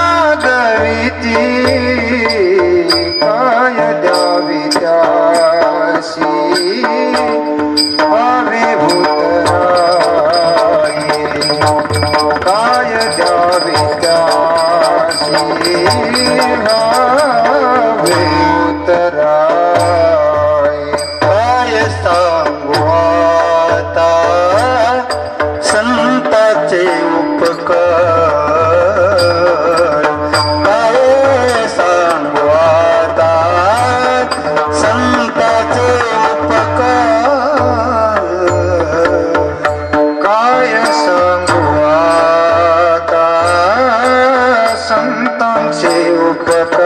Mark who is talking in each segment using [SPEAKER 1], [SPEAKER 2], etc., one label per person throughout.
[SPEAKER 1] जागविती काय द्यावी त्यासी अविभूतराई काय द्यावी त्यासी अविभूतराई काय सांगू आता संताचे उपकार काय सांगू आता संताचे उपकार काय सांगू आता संतांचे उपकार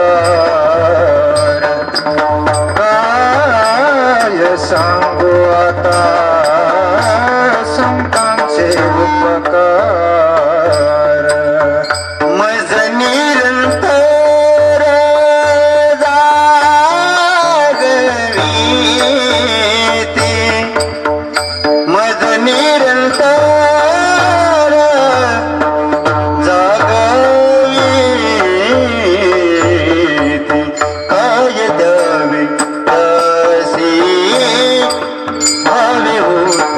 [SPEAKER 1] काय सांगू आता संतांचे उपकार मज निरंतर जागविती मज निरंतर जागविती काय द्यावे तसी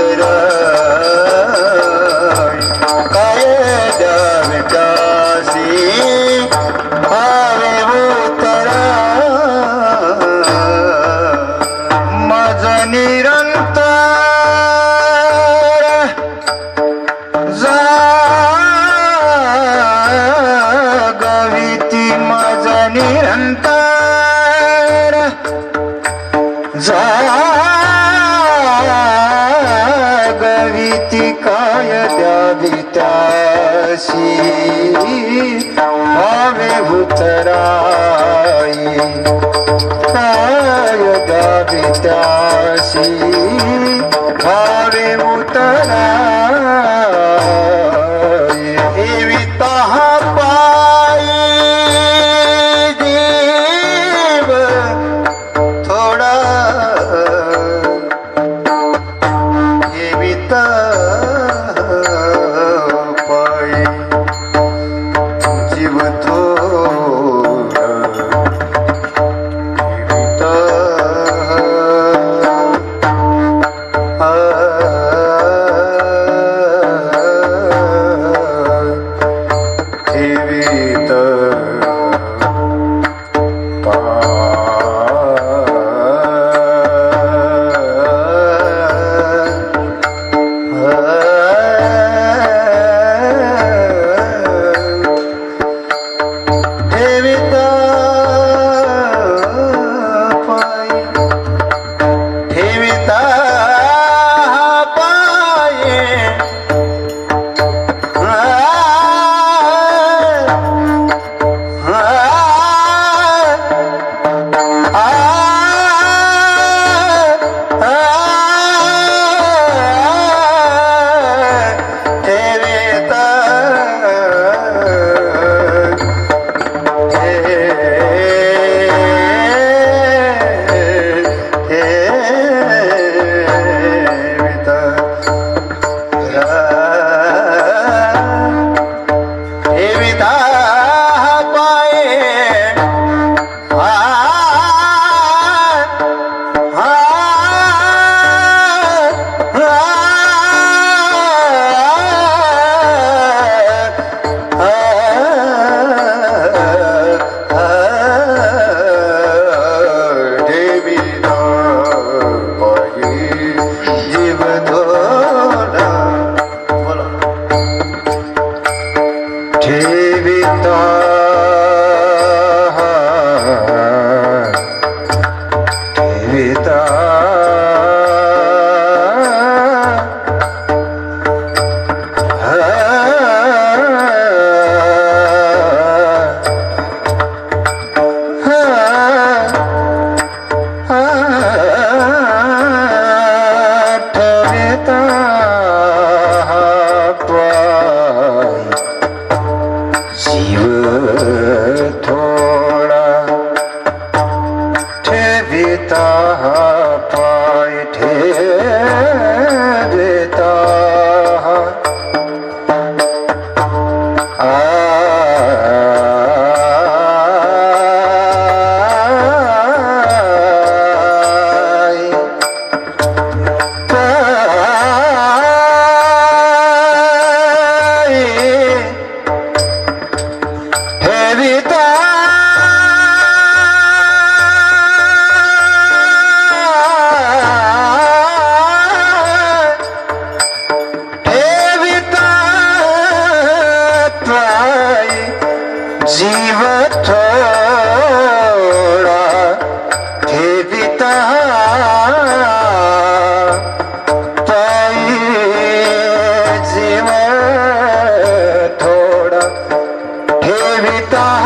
[SPEAKER 1] अविभूतराई काय द्यावे त्यासी अविभूतराई मज निरंतर जागविती मज निरंतर जागविती काय द्यावी त्यासी अविभूतराई काय द्यावी त्यासी अविभूतराई एविता पायी जीव थोडा एविता पायी जीव थोडा एविता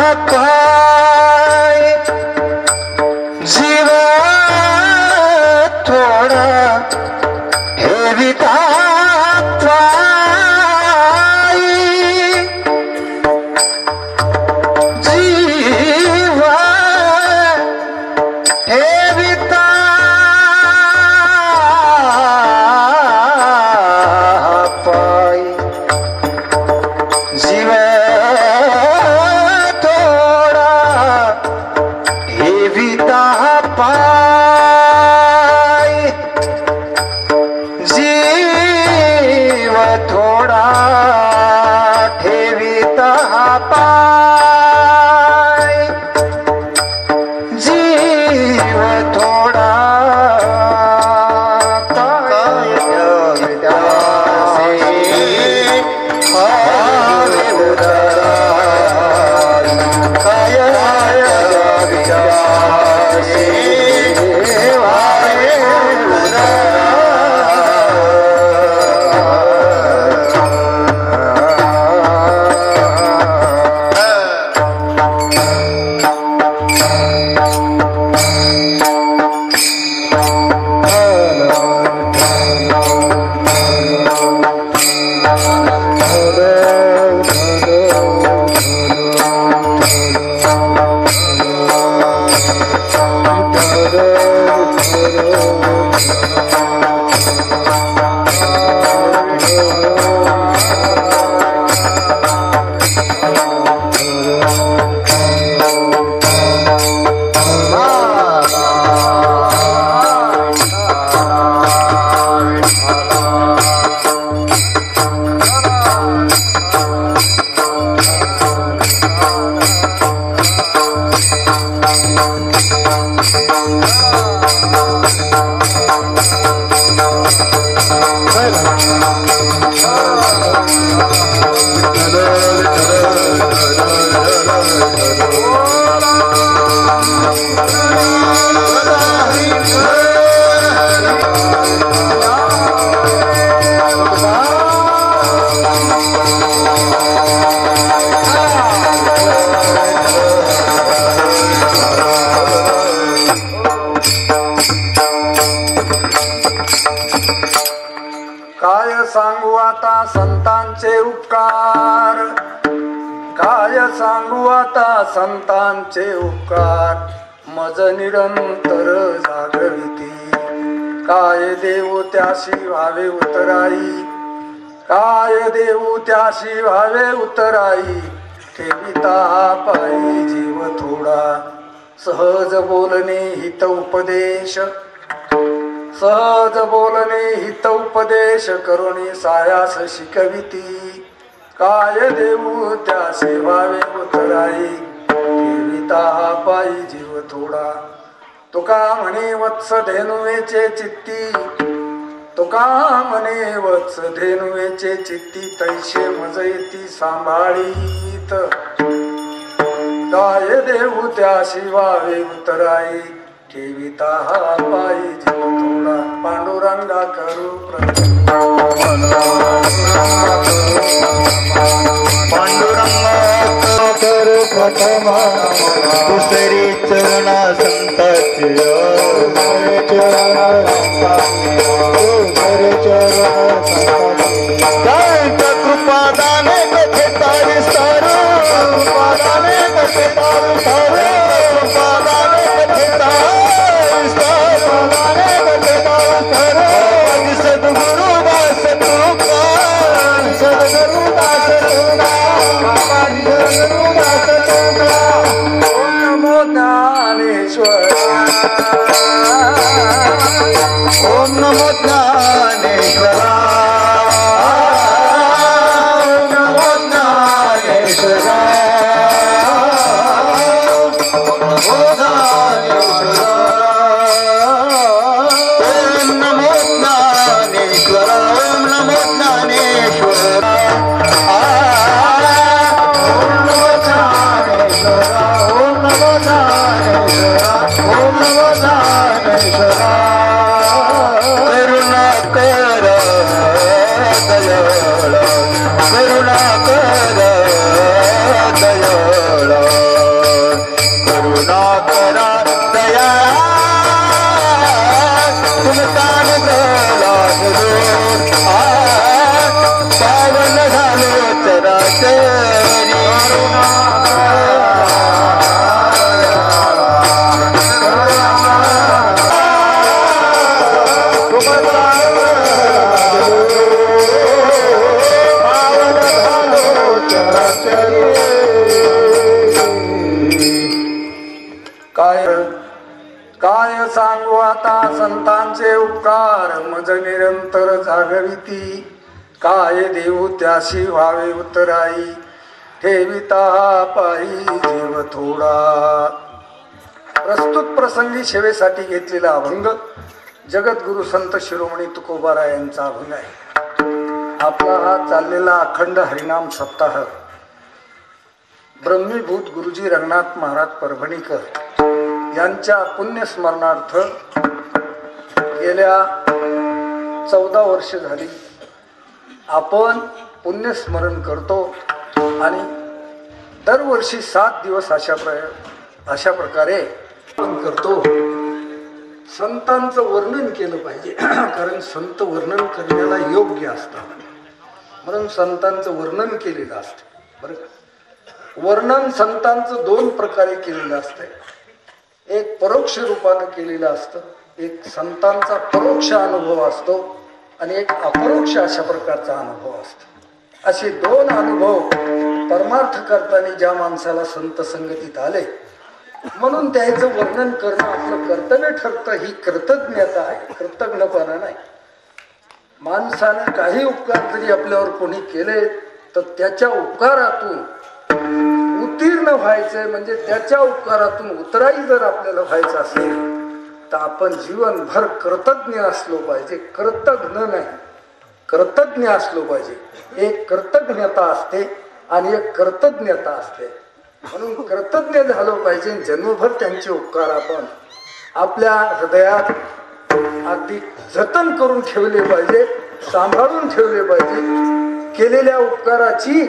[SPEAKER 1] पाय जीव थोडा हेविता
[SPEAKER 2] सांगू आता संतांचे उपकार, काय सांगू आता संतांचे उपकार, मज निरंतर जागविती, काय देऊ त्याशी व्हावे उतराई, काय देऊ त्याशी व्हावे उतराई, ठेविता पायी जीव थोडा, सहज बोलणे हित उपदेश, सहज बोलणे हित उपदेश करुणी सायास शिकविती, काय देऊ त्या सेवावे उतराई, ठेविता पायी जीव थोडा, तुका म्हणे वत्स धेनुवेचे चित्ती, तुका म्हणे वत्स धेनुवेचे चित्ती, तैसे मज येती सांभाळीत, काय देऊ त्या शिवावे उतराई, ठेविता पायी जीव थोडा, पांडुरंगा करू
[SPEAKER 1] पांडुरंगा करू प्रथमा, दुसरी चरणा संताची, त्यांच्या कृपादाने कथेता विस्तार, कृपादाने कथेता विस्तार, कृपादाने कथेता विस्तार, कथेता विस्तार, सद्गुरु दास तुका, सद्गुरु दास तुका, सद्गुरु दास तुका, ओम नमो ज्ञानेश्वर, ओम नमो ज्ञानेश्वरा, ओम नमो ज्ञानेश्वरा,
[SPEAKER 2] संतांचे उपकार मज निरंतर जागविती, काय देऊ त्याशी व्हावे उतराई, ठेविता पायी जीव थोडा. प्रस्तुत प्रसंगी सेवेसाठी घेतलेला अभंग जगद्गुरु संत शिरोमणी तुकोबाराय यांचा अभंग आहे. आपला हा चाललेला अखंड हरिनाम सप्ताह ब्रह्मीभूत गुरुजी रंगनाथ महाराज परभणीकर यांच्या पुण्यस्मरणार्थ गेल्या 14 वर्ष झाली आपण पुण्यस्मरण करतो आणि दरवर्षी 7 दिवस अशा प्रकारे आपण करतो. संतांचं वर्णन केलं पाहिजे कारण संत वर्णन करण्याला योग्य असतात म्हणून संतांचं वर्णन केलेलं असतं. बरं का, वर्णन संतांचं 2 प्रकारे केलेलं असतं. एक परोक्ष रूपानं केलेलं असतं, एक संतांचा परोक्ष अनुभव असतो आणि एक अपरोक्ष अशा प्रकारचा अनुभव असतो. असे 2 अनुभव परमार्थ करताना ज्या माणसाला संत संगतीत आले म्हणून त्याचं वर्णन करणं आपलं कर्तव्य ठरतं. ही कृतज्ञता आहे, कृतज्ञपणा नाही. माणसाने काही उपकार जरी आपल्यावर कोणी केले तर त्याच्या उपकारातून उत्तीर्ण व्हायचंय म्हणजे त्याच्या उपकारातून उतराई जर आपल्याला व्हायचं असेल तर आपण जीवनभर कृतज्ञ असलो पाहिजे. कृतज्ञ नाही, कृतज्ञ असलो पाहिजे. एक कृतज्ञता असते आणि एक कृतज्ञता असते. म्हणून कृतज्ञ झालो पाहिजे. जन्मभर त्यांचे उपकार आपण आपल्या हृदयात अगदी जतन करून ठेवले पाहिजे, सांभाळून ठेवले पाहिजे. केलेल्या उपकाराची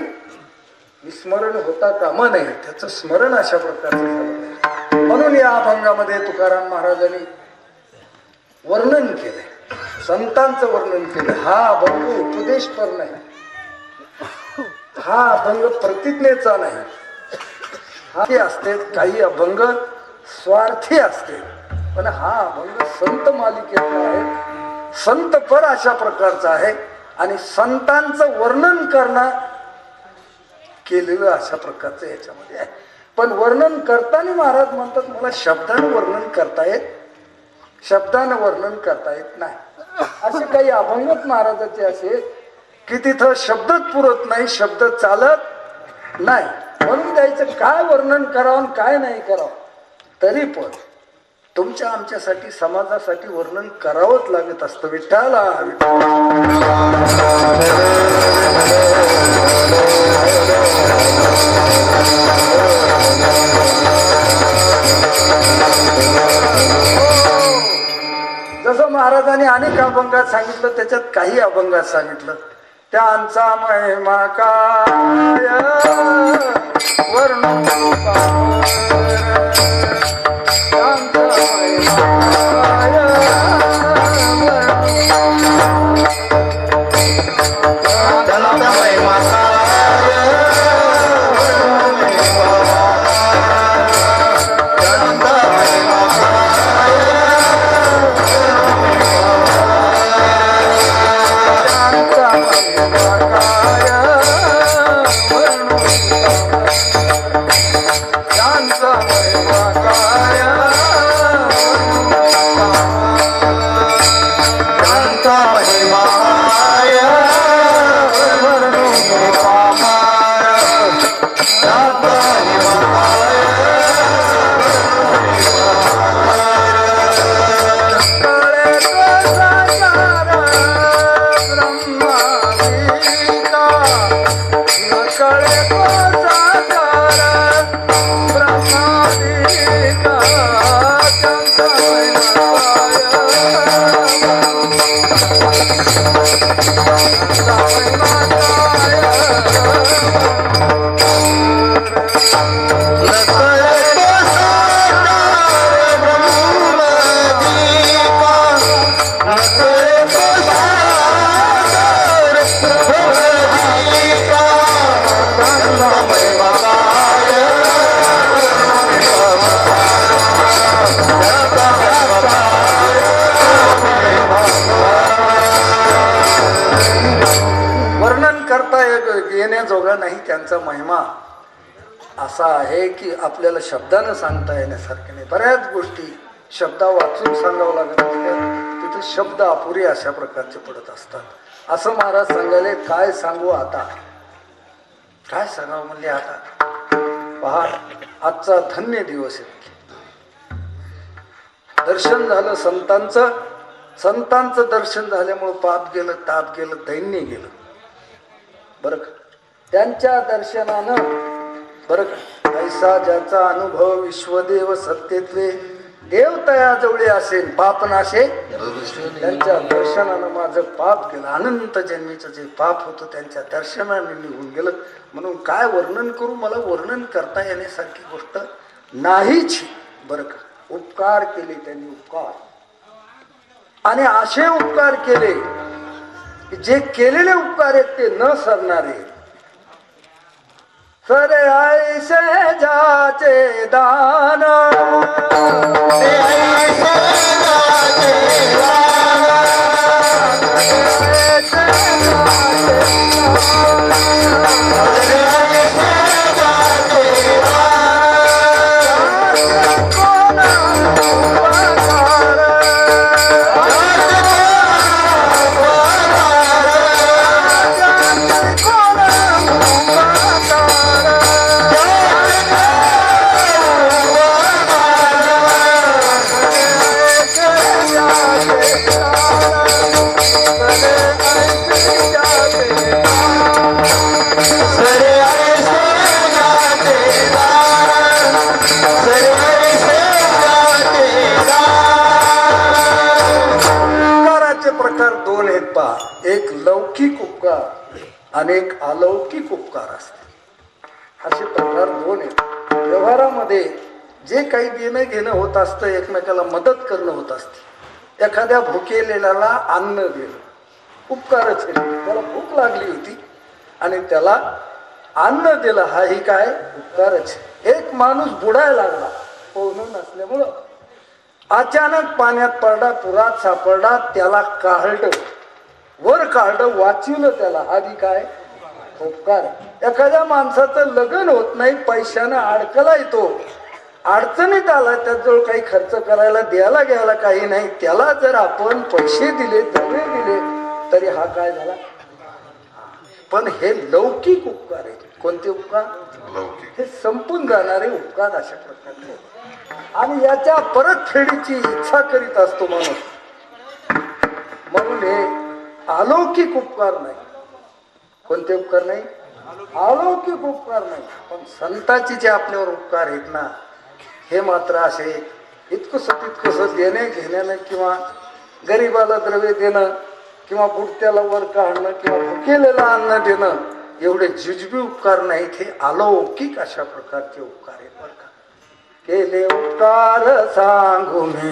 [SPEAKER 2] विस्मरण होता कामा नये, त्याचं स्मरण अशा प्रकारचं झालं पाहिजे. म्हणून या अभंगामध्ये तुकाराम महाराजांनी वर्णन केलंय, संतांचं वर्णन केलं. हा अभंग उपदेशपर नाही, हा अभंग प्रतिज्ञेचा नाही. हा असते काही अभंग स्वार्थी असते पण हा अभंग संत मालिकेतला आहे, संतपर अशा प्रकारचा आहे आणि संतांचं वर्णन करणं केलेलं अशा प्रकारचं याच्यामध्ये आहे. पण वर्णन करताना महाराज म्हणतात मला शब्दानं वर्णन करता येत, शब्दानं वर्णन करता येत नाही. असे काही अभंगच महाराजाचे असे की तिथं शब्दच पुरत नाही, शब्द चालत नाही. म्हणून त्याचं काय वर्णन करावं काय नाही करावं. तरी पण तुमच्या आमच्यासाठी समाजासाठी वर्णन करावंच लागत असतं. विठ्ठला जसं महाराजांनी अनेक अभंगात सांगितलं त्याच्यात काही अभंगात सांगितलं त्यांचा महिमा काय वर्णन त्यांचा महिमा येण्याजोगा नाही. त्यांचा महिमा असा आहे की आपल्याला शब्दानं सांगता येण्यासारखे नाही. बऱ्याच गोष्टी शब्द वाचून सांगावं लागत असतात, तिथे शब्द अपुरे अशा प्रकारचे पडत असतात. असं महाराज सांगायले, काय सांगू आता, काय सांगावं म्हणले आता. पहा, आजचा धन्य दिवस आहे. दर्शन झालं संतांचं, संतांचं दर्शन झाल्यामुळं पाप गेलं, ताप गेलं, दैन्य गेलं. बरं का, त्यांच्या दर्शनानं बरं का, ऐसा ज्याचा अनुभव विश्वदेव सत्यत्वे देव तयाजवळी असेल पाप नाशे, त्यांच्या दर्शनानं माझं पाप गेलं. अनंत जन्मीचं जे पाप होतं त्यांच्या दर्शनाने निघून गेलं. म्हणून काय वर्णन करू, मला वर्णन करता येण्यासारखी गोष्ट नाहीच. बरं का, उपकार केले त्यांनी, उपकार. आणि असे उपकार केले जे केलेले उपकार आहेत ते न सरणारे. सरे ऐसे जाचे दान, एक लौकिक उपकार आणि एक अलौकिक उपकार असते. असे प्रकार दोन आहेत. व्यवहारामध्ये जे काही देणं घेणं होत असतं, एकमेकाला मदत करणं होत असते. एखाद्या भुकेलेल्याला अन्न देणं उपकारच आहे. त्याला भूक लागली होती आणि त्याला अन्न दिलं, हाही काय उपकारच. एक माणूस बुडायला लागला पोहणं नसल्यामुळं, अचानक पाण्यात पडला, पुरात सापडला, त्याला काढलं, वर काढलं, वाचवलं त्याला, आधी काय उपकार. एखाद्या माणसाचं लग्न होत नाही, पैशानं अडकला येतो, अडचणीत आला, त्याजवळ काही खर्च करायला द्यायला घ्यायला काही नाही, त्याला जर आपण पैसे दिले, दवे दिले, तरी हा काय झाला. पण हे लौकिक उपकार आहे. कोणते उपकार? हे संपून जाणारे उपकार अशा प्रकारचे. आणि याच्या परतफेडीची इच्छा करीत असतो माणूस. म्हणून हे अलौकिक उपकार नाही. कोणते उपकार नाही? अलौकिक उपकार नाही. पण संतांचे जे आपल्यावर उपकार आहेत ना, हे मात्र असे इतकंसं तितकंसं देणे घेण्यानं किंवा गरीबाला द्रव्य देणं किंवा बुडत्याला वर काढणं किंवा भुकेलेला अन्न देणं, एवढे जुजबी उपकार नाहीत. हे अलौकिक अशा प्रकारचे उपकार आहेत. बरं का, केले उपकार सांगू मी,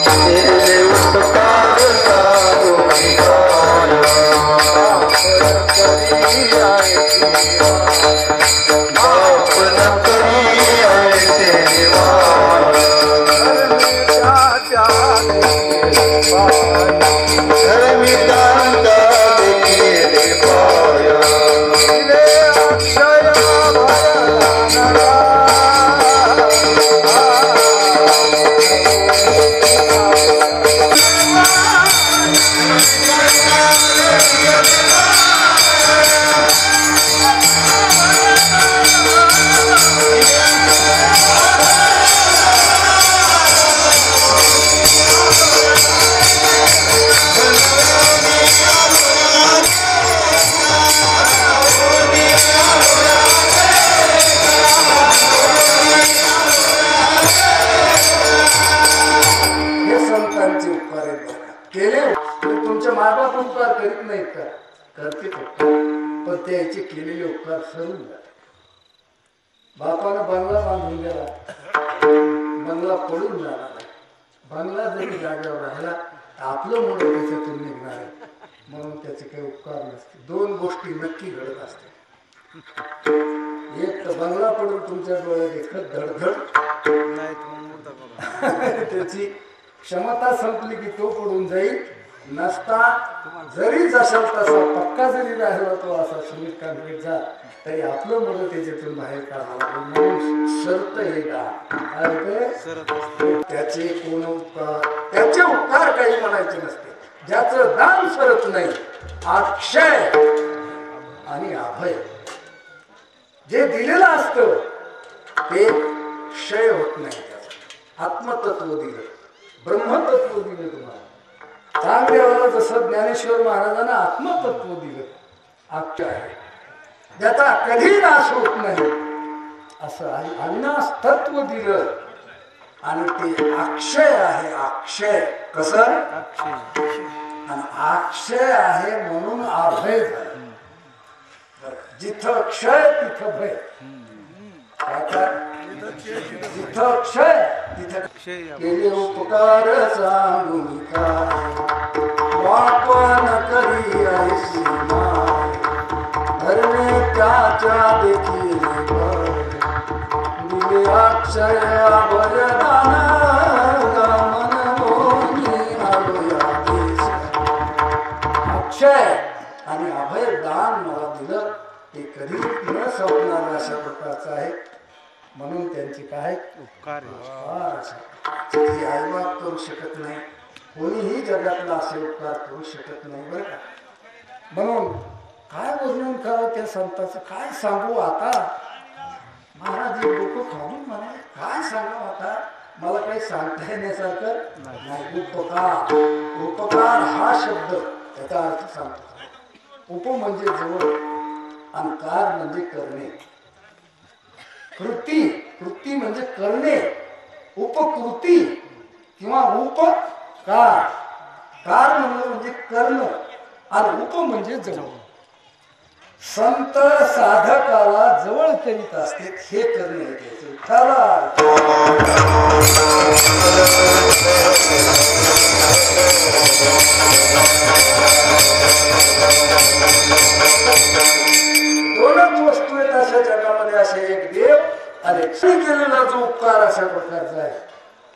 [SPEAKER 2] केले उपकार सांगू मी, केलेले उपकार सरून जाते. बापानं बंगला बांधून गेला, बंगला पडून जाणार. बंगला जरी जागेवर राहिला आपलं मुलं त्याच्यातून निघणार आहे. म्हणून त्याचे काही उपकार नसते. दोन गोष्टी नक्की घडत असते. एक तर बंगला पडून तुमच्या डोळ्यात देखत धडधड, त्याची क्षमता संपली की तो पडून जाईल नसता जरी जशाल तसा पक्का जरी राहिला तो असा सुमित काँक्रीटचा तरी आपलं मुलं त्याच्यातून बाहेर काढावं म्हणून शर्त आहे का त्याचे कोण उपकार त्याचे उपकार काही म्हणायचे नसते ज्याचं दान सरत नाही अक्षय आणि अभय जे दिलेलं असतं ते क्षय होत नाही त्याचं आत्मतत्व दिलं ब्रह्मतत्व दिलं तुम्हाला चांगल्याला जसं ज्ञानेश्वर महाराजांना आत्मतत्व दिलं अक्षय आहे ज्याचा कधी नाश होत नाही असं अविनाश तत्व दिलं आणि ते अक्षय आहे अक्षय कसं आणि अक्षय आहे म्हणून अभय झालं जिथं क्षय तिथं भय जिथं क्षय तिथं केले उपकार सांगून वापन करी ऐसी धर्मे त्याच्या देखील दिले अक्षय अभयदान अक्षय आणि अभय दान मला दिलं ते कधी न संपणार अशा प्रकारचं आहे म्हणून त्यांची काय उपकार आईबाप करू शकत नाही कोणीही जगातला असे उपकार करू शकत नाही बरं का म्हणून काय वर्णन करावं त्या संतांचं काय सांगू आता महाराज डोकं खाऊन म्हणा काय सांगावं आता मला काही सांगता येण्यासारखं नाही उपकार उपकार हा शब्द त्याचा अर्थ सांगतो उप म्हणजे जवळ आणि कार म्हणजे करणे कृती कृती म्हणजे करणे उपकृती किंवा उपकार कार म्हणणं म्हणजे करणं आणि उप म्हणजे जवळ संत साधकाला जवळ करीत असते हे करणे दोनच वस्तू आहेत अशा जगामध्ये असे एक देव आणि केलेला जो उपकार अशा प्रकारचा आहे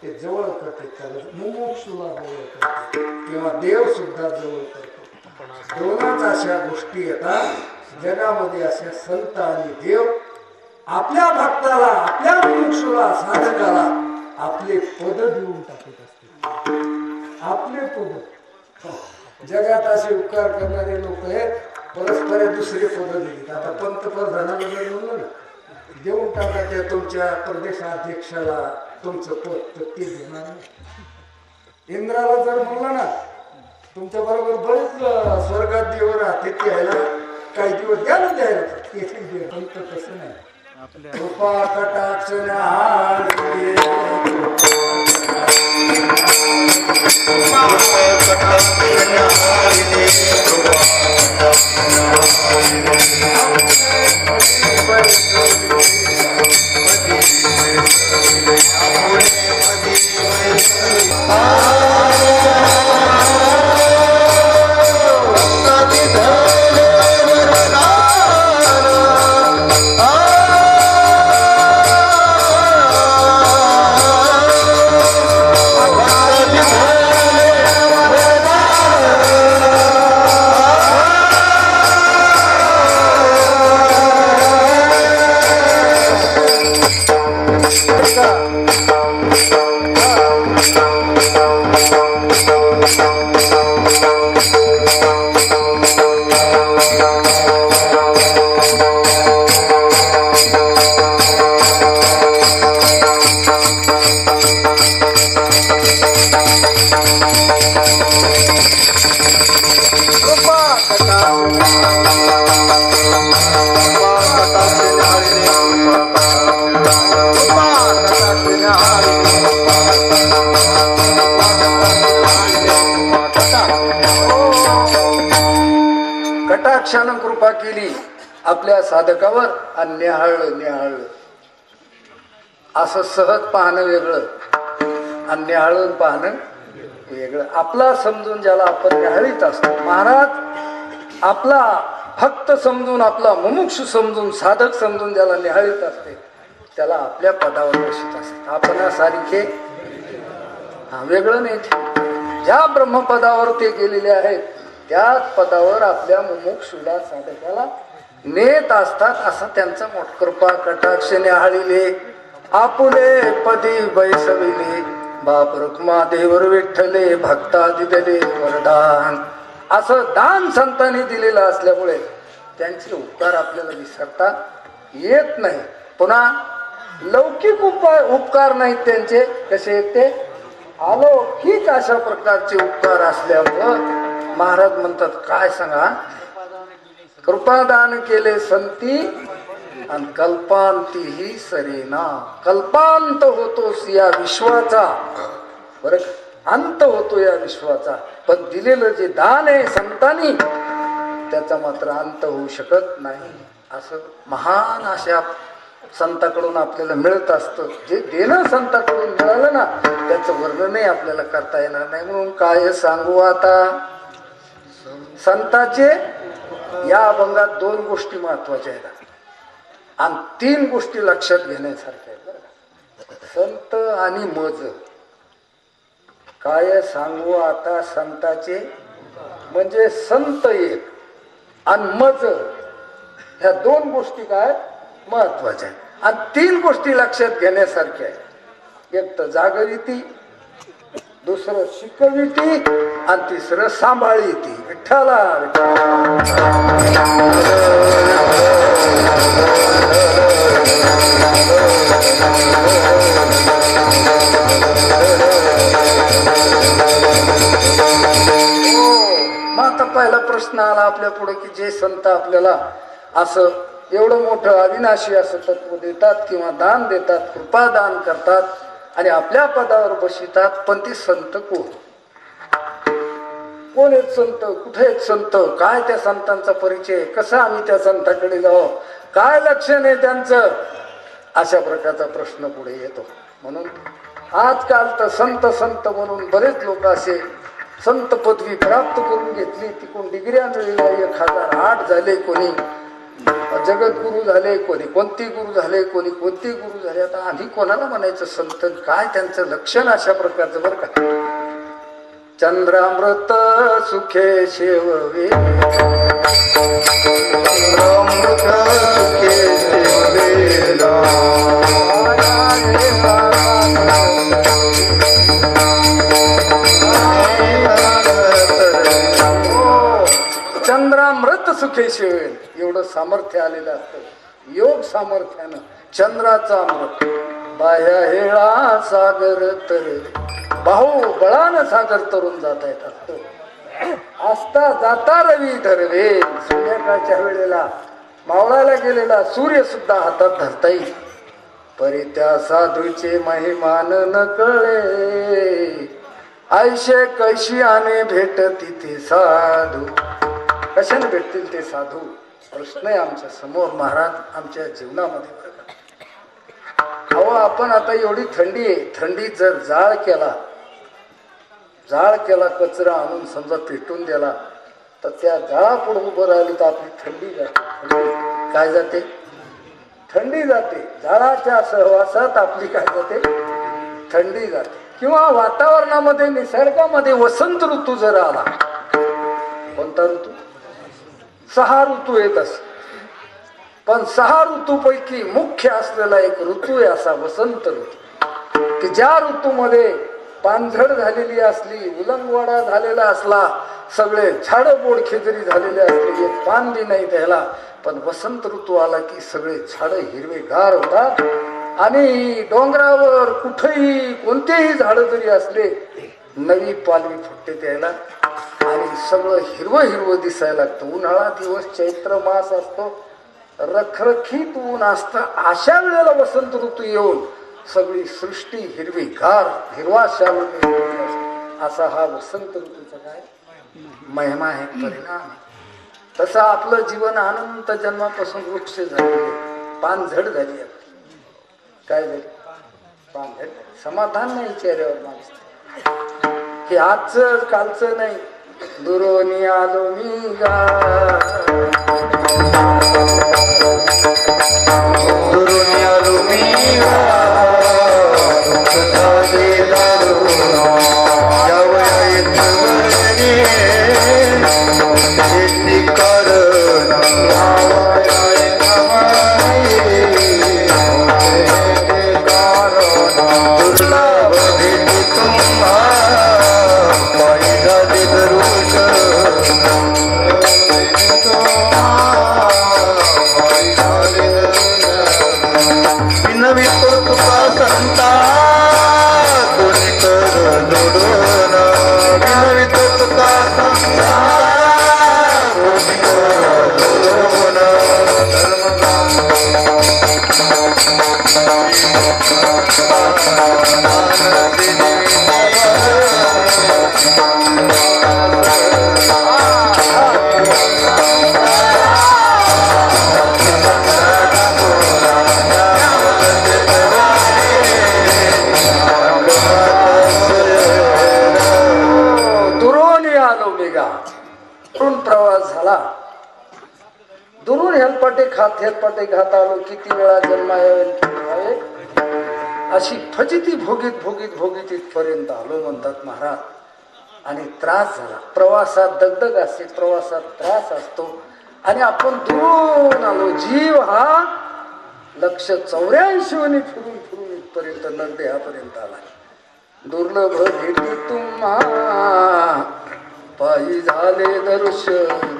[SPEAKER 2] ते जवळ करते त्याला मुमुक्षुला जवळ करते किंवा देव सुद्धा जवळ करतो दोनच अशा गोष्टी येतात जगामध्ये अशा संत आणि देव आपल्या भक्ताला आपल्या मुमुक्षुला साधकाला आपले पद देऊन टाकत असते आपले पद जगात असे उपकार करणारे लोक आहेत परस्पर दुसरे पद दिले आता पंतप्रधानाला जर म्हणलं ना देऊन टाका त्या तुमच्या प्रदेशाध्यक्षाला तुमचं पद तर ते देणार नाही इंद्राला जर म्हणलं ना तुमच्या बरोबर बरेच स्वर्गात देव राहते ते यायला काही दिवस द्यायला द्यायला पंत तसं नाही कृपा कटाक्ष कटाक्षानं कृपा केली आपल्या साधकावर आणि न्याहाळलं असं सहज पाहणं वेगळं आणि न्याहाळून पाहणं वेगळं आपला समजून ज्याला आपण न्याहाळीत असतो महाराज आपला भक्त समजून आपला मुमुक्षु समजून साधक समजून ज्याला न्याहाळीत असते त्याला आपल्या पदावर बसत असते आपण सारखे हा वेगळं नाही ज्या ब्रह्मपदावर ते गेलेले आहेत त्याच पदावर आपल्या मुमुक्षुला साधकाला नेत असतात असं त्यांचा मोठ कृपा कटाक्ष न्याहाळिले आपुले पदी बैसविले बाप रुक्मा देवर विठ्ठले भक्ता दिदले वरदान असं दान संतांनी दिलेलं असल्यामुळे त्यांचे उपकार आपल्याला विसरता येत नाही. पुन्हा लौकिक उपकार नाहीत त्यांचे, कसे आहेत ते अलौकिक अशा प्रकारचे उपकार असल्यामुळं महाराज म्हणतात काय सांगा, कृपादान केले संती आणि कल्पांतीही सरेना. कल्पांत होतोस या विश्वाचा, बरं अंत होतो या विश्वाचा, पण दिलेलं जे दान आहे संतांनी त्याचा मात्र अंत होऊ शकत नाही. असं महान अशा संताकडून आपल्याला मिळत असतं. जे देणं संताकडून मिळालं ना त्याचं वर्णनही आपल्याला करता येणार नाही. म्हणून काय सांगू आता, संताचे या अभंगात 2 गोष्टी महत्वाच्या आहेत आणि 3 गोष्टी लक्षात घेण्यासारख्या आहेत. संत आणि मज. काय सांगू आता संताचे म्हणजे संत एक आणि मज, ह्या 2 गोष्टी काय महत्वाच्या आहेत आणि 3 गोष्टी लक्षात घेण्यासारख्या आहेत. एक तर जागविती, दुसरं शिकविती आणि तिसरं सांभाळीती. विठ्ठला मग आता पहिला प्रश्न आला आपल्या पुढे की जे संत आपल्याला असं एवढं मोठं अविनाशी असं तत्व देतात किंवा दान देतात, कृपादान करतात आणि आपल्या पदावर बसवितात, पण ते संत कोण आहेत संत, कुठे आहेत संत, काय त्या संतांचा परिचय, कसा आम्ही त्या संतांकडे जाऊ, काय लक्षण आहे त्यांचं, अशा प्रकारचा प्रश्न पुढे येतो. म्हणून आजकाल तर संत संत म्हणून बरेच लोक असे संत पदवी प्राप्त करून घेतली, तिकडून डिग्र्या मिळाल्या, 1008 झाले, कोणी जगद्गुरु झाले, कोणी कोणती गुरु झाले, कोणी कोणती गुरु झाले. आता आधी कोणाला म्हणायचं संत, काय त्यांचं लक्षण अशा प्रकारचं बरं का. चंद्रामृत सुखे शेववे,
[SPEAKER 1] चंद्रामृत सुखे शेववेला,
[SPEAKER 2] चंद्रामृत सुखे शेवेल, एवढं सामर्थ्य आलेलं असतं योग सामर्थ्यानं. चंद्राचा अमृत बाह्या हेळा सागर तर, बाहू बळानं सागर तरून जाता येत असतं. असता जाता रवी धरवे, संध्याकाळच्या वेळेला मावळायला गेलेला सूर्य सुद्धा हातात धरता येईल. परी त्या साधूचे महिमान न कळे, ऐशे कैशी आने भेट तिथे साधू. कशाने भेटतील ते साधू, प्रश्न आहे आमच्या समोर महाराज आमच्या जीवनामध्ये. अहो आपण आता एवढी थंडी आहे, थंडीत जर जाळ केला कचरा आणून समजा पेटून दिला तर त्या जाळापुढे उभं राहिली तर आपली थंडी जाते. काय जाते? थंडी जाते. जाळाच्या सहवासात आपली काय जाते? थंडी जाते. किंवा वातावरणामध्ये निसर्गामध्ये वसंत ऋतू जर आला, कोणता ऋतू? 6 ऋतू येत असत, पण 6 ऋतूपैकी मुख्य असलेला एक ऋतू आहे असा वसंत ऋतू, की ज्या ऋतूमध्ये पानझड झालेली असली, उलंगवाडा झालेला असला, सगळे झाड बोडखे जरी झालेले असले, एक पान बी नाही त्याला, पण वसंत ऋतू आला की सगळे झाड हिरवेगार होतात आणि डोंगरावर कुठेही कोणतेही झाड जरी असले नवी पालवी फुटते त्याला आणि सगळं हिरवं हिरवं दिसायला लागतं. उन्हाळा दिवस चैत्र मास असतो, रखरखीत ऊन असतं. अशा वेळेला वसंत ऋतू येऊन सगळी सृष्टी हिरवीगार, हिरवा शाल असा हा वसंत ऋतूचा काय महिमा आहे, परिणाम आहे. तसं आपलं जीवन अनंत जन्मापासून वृक्ष झाले, पानझड झाली. काय झाली? पानझड. समाधान नाही चेहऱ्यावर माणसं. हे आजचं कालचं नाही. दुरोनी आलो मी गा,
[SPEAKER 1] दुरोनी आलो मी गा, दुःख झाले दारुणा, यावया
[SPEAKER 2] प्रवास झाला. दुरून हेलपाटे खात आलो, किती वेळा जन्मायावे अशी फजिती भोगीत भोगीत भोगीत इथपर्यंत आलो म्हणतात महाराज. आणि त्रास झाला. प्रवासात दगदग असते, प्रवासात त्रास असतो. आणि आपण दुरून आलो. जीव हा 184 फिरून फिरून इथपर्यंत नरदेहापर्यंत आला. दुर्लभ भेटी तुम्हा पायी झाले दर्शन.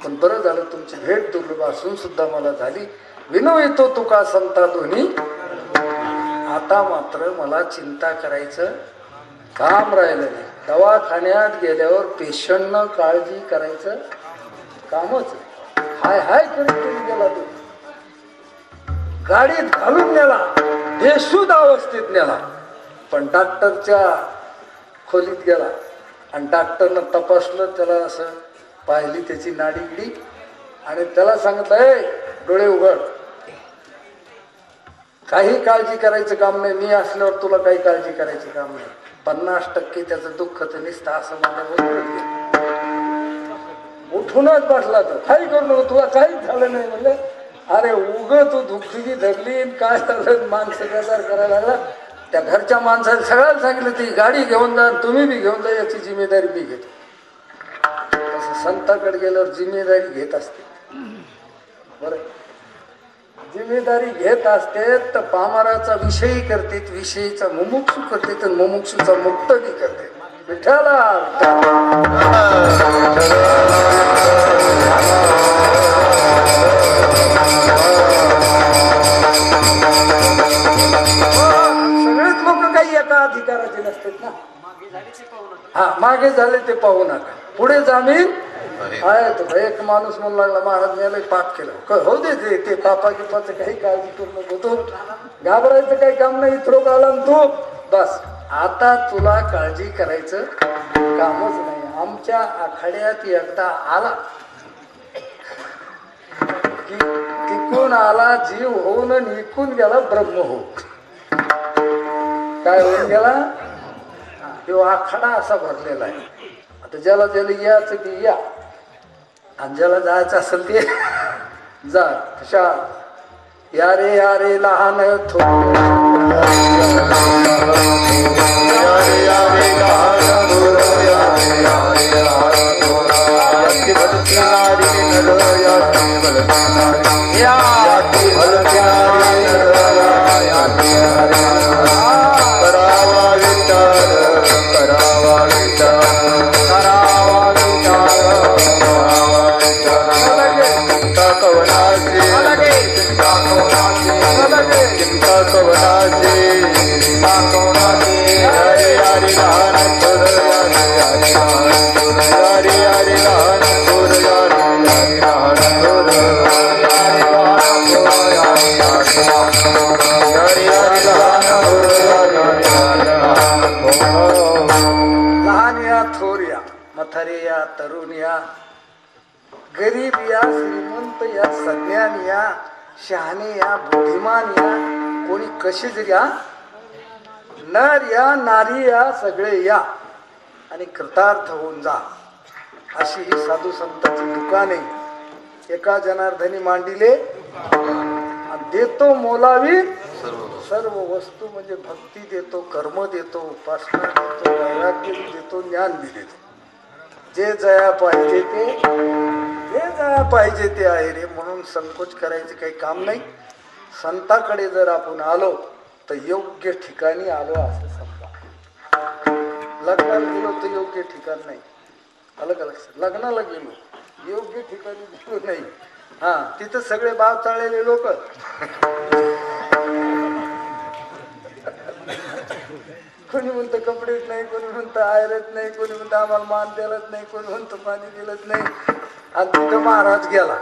[SPEAKER 2] पण बरं झालं तुमची भेट दुर्लभ असून सुद्धा मला झाली. विनवितो तुका संता दोन्ही. आता मात्र मला चिंता करायचं काम राहिलं नाही. दवाखान्यात गेल्यावर पेशंटनं काळजी करायचं कामच हाय हाय करून गेला. तो गाडीत घालून नेला, बेशुद्ध अवस्थेत नेला. पण डॉक्टरच्या खोलीत गेला आणि डॉक्टरनं तपासलं, त्याला असं पाहिली त्याची नाडीगिडी आणि त्याला सांगितलं, डोळे उघड, काही काळजी करायचं काम नाही. मी असल्यावर तुला काही काळजी करायचं काम नाही. 50% त्याचं दुःख तर निसतं असं मला बोलत. उठूनच बसला. तर काही करू नको, तुला काहीच झालं नाही. म्हणलं अरे उग तू दुःखी धरली, काय झालं, माणसं बेजार करायला लागला. त्या घरच्या माणसाने सगळ्याला सांगितलं ती गाडी घेऊन जा, तुम्ही बी घेऊन जा, याची जिम्मेदारी मी घेतो. तसं संताकडे गेल्यावर जिम्मेदारी घेत असते. बरं, जिम्मेदारी घेत असते तर पामाराचा विषयी करते, विषयीचा मुमुक्षू करते, तर मुमुक्षूचा मुक्त बी करते. विठ्ठला सगळेच लोक काही एका अधिकाराचे नसतात ना. हा, मागे झाले ते पाहू नका, पुढे जामीन आहे. तो एक माणूस म्हणू लागला, महाराज मी पाप केलं. हो दे ते पापा गिपाचं काही काळजी करू नको, तू घाबरायचं काही काम नाही. इथं आला तू बस, आता तुला काळजी करायचं कामच नाही. आमच्या आखाड्यात एकदा आला की तिकून आला, जीव होऊन निघून गेला ब्रह्म हो. काय होऊन गेला? तो आखाडा असा भरलेला आहे. आता ज्याला ज्याला यायचं ते या, आणि ज्याला जायचं असेल ते जा. कशा या रे लहान या तरुण या, गरीब या, श्रीमंत या, सज्ञान या, शहाणे या, बुद्धिमान या, कोणी कशी जरी या, नर या, नारी या, सगळे या आणि कृतार्थ होऊन जा. अशी ही साधू संतांची दुकाने एका जनार्दनी मांडिले. देतो मोलावी सर्व वस्तू, म्हणजे भक्ती देतो, कर्म देतो, उपासना देतो, वैराग्य देतो, ज्ञान बी देतो. जे जया पाहिजे ते, जे जया पाहिजे ते आहे रे. म्हणून संकोच करायचे काही काम नाही. संताकडे जर आपण आलो तर योग्य ठिकाणी आलो असं समजा. लग्नाला गेलो तर योग्य ठिकाण नाही. अलग अलग लग्नाला गेलो योग्य ठिकाणी गेलो नाही. हा, तिथं सगळे बाव चाळलेले लोक. कोणी म्हणतं कपडेच नाही, कोणी म्हणतं आयरच नाही, कोणी म्हणतं आम्हाला मान दिलंच नाही, कोणी म्हणतं पाणी दिलंच नाही. आणि तिथं महाराज गेला.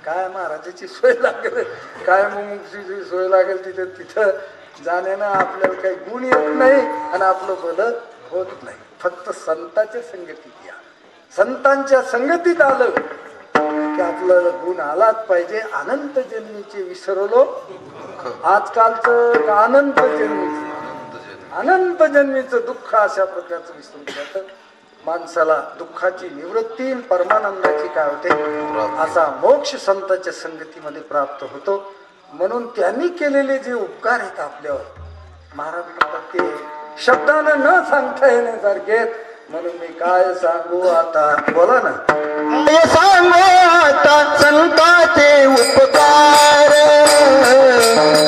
[SPEAKER 2] काय महाराजाची सोय लागेल, काय मुमुक्षीची सोय लागेल तिथं तिथं जाण्यानं आपल्याला काही गुण येत नाही आणि आपलं भलं होत नाही. फक्त संतांच्या संगतीत या. संतांच्या संगतीत आलं की आपलं गुण आलाच पाहिजे. अनंत जन्मीचे विसरलो आजकालचं अनंत जन्मीचं दुःख अशा प्रकारचं विसरून जातं. माणसाला दुःखाची निवृत्ती परमानंदाची काय होते, असा मोक्ष संतांच्या संगतीमध्ये प्राप्त होतो. म्हणून त्यांनी केलेले जे उपकार आहेत आपल्यावर, महाराज म्हणतात ते शब्दानं न सांगता येण्यासारखे. म्हणून मी काय सांगू आता, बोला ना.
[SPEAKER 1] सांगू आता संतांचे उपकार,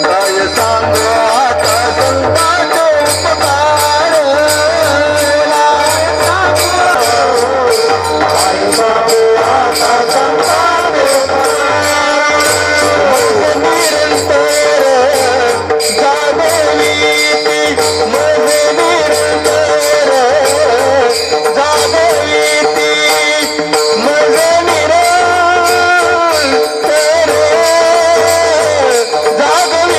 [SPEAKER 1] काय सांगू आता संतांचे उपकार, काय सांगू आता संतांचे उपकार, निरंतर जागवी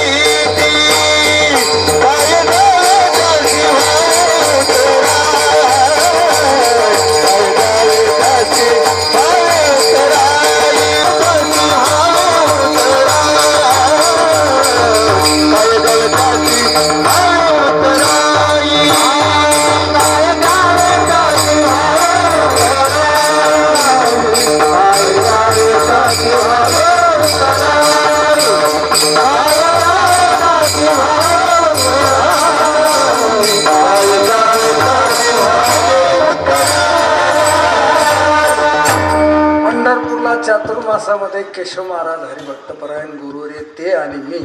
[SPEAKER 2] चातुर्मासामध्ये केशव महाराज हरिभक्तपरायण गुरुवर्य ते आणि मी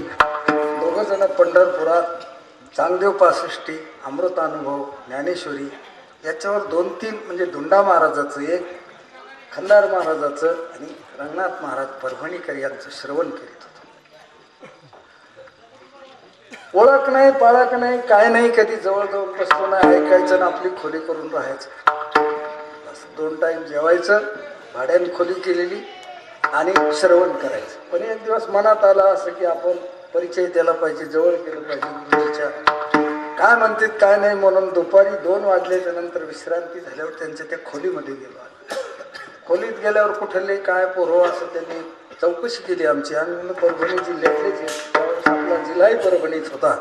[SPEAKER 2] दोघं जण पंढरपुरात चांगदेव पासष्टी, अमृतानुभव, ज्ञानेश्वरी याच्यावर 2-3 म्हणजे धुंडा महाराजाचं एक, खंदार महाराजाचं आणि रंगनाथ महाराज परभणीकर यांचं श्रवण करीत होतो. ओळख नाही, पाळख नाही, काय नाही, कधी जवळ जाऊन बसलो नाही, ऐकायचं ना आपली खोली करून राहायचं. बस 2 टाइम जेवायचं, भाड्याने खोली केलेली आणि श्रवण करायचं. पण एक दिवस मनात आला असं की आपण परिचय द्यायला पाहिजे, जवळ केलं पाहिजे गुरुजीच्या, काय म्हणतात काय नाही. म्हणून दुपारी 2 वाजल्याच्या नंतर विश्रांती झाल्यावर त्यांच्या त्या खोलीमध्ये गेलो. खोलीत गेल्यावर कुठले काय पोरं असं त्यांनी चौकशी केली आमची. आम्ही म्हणून परभणी जिल्ह्यातलेच, त्यावेळेस आपला जिल्हाही परभणीच होता.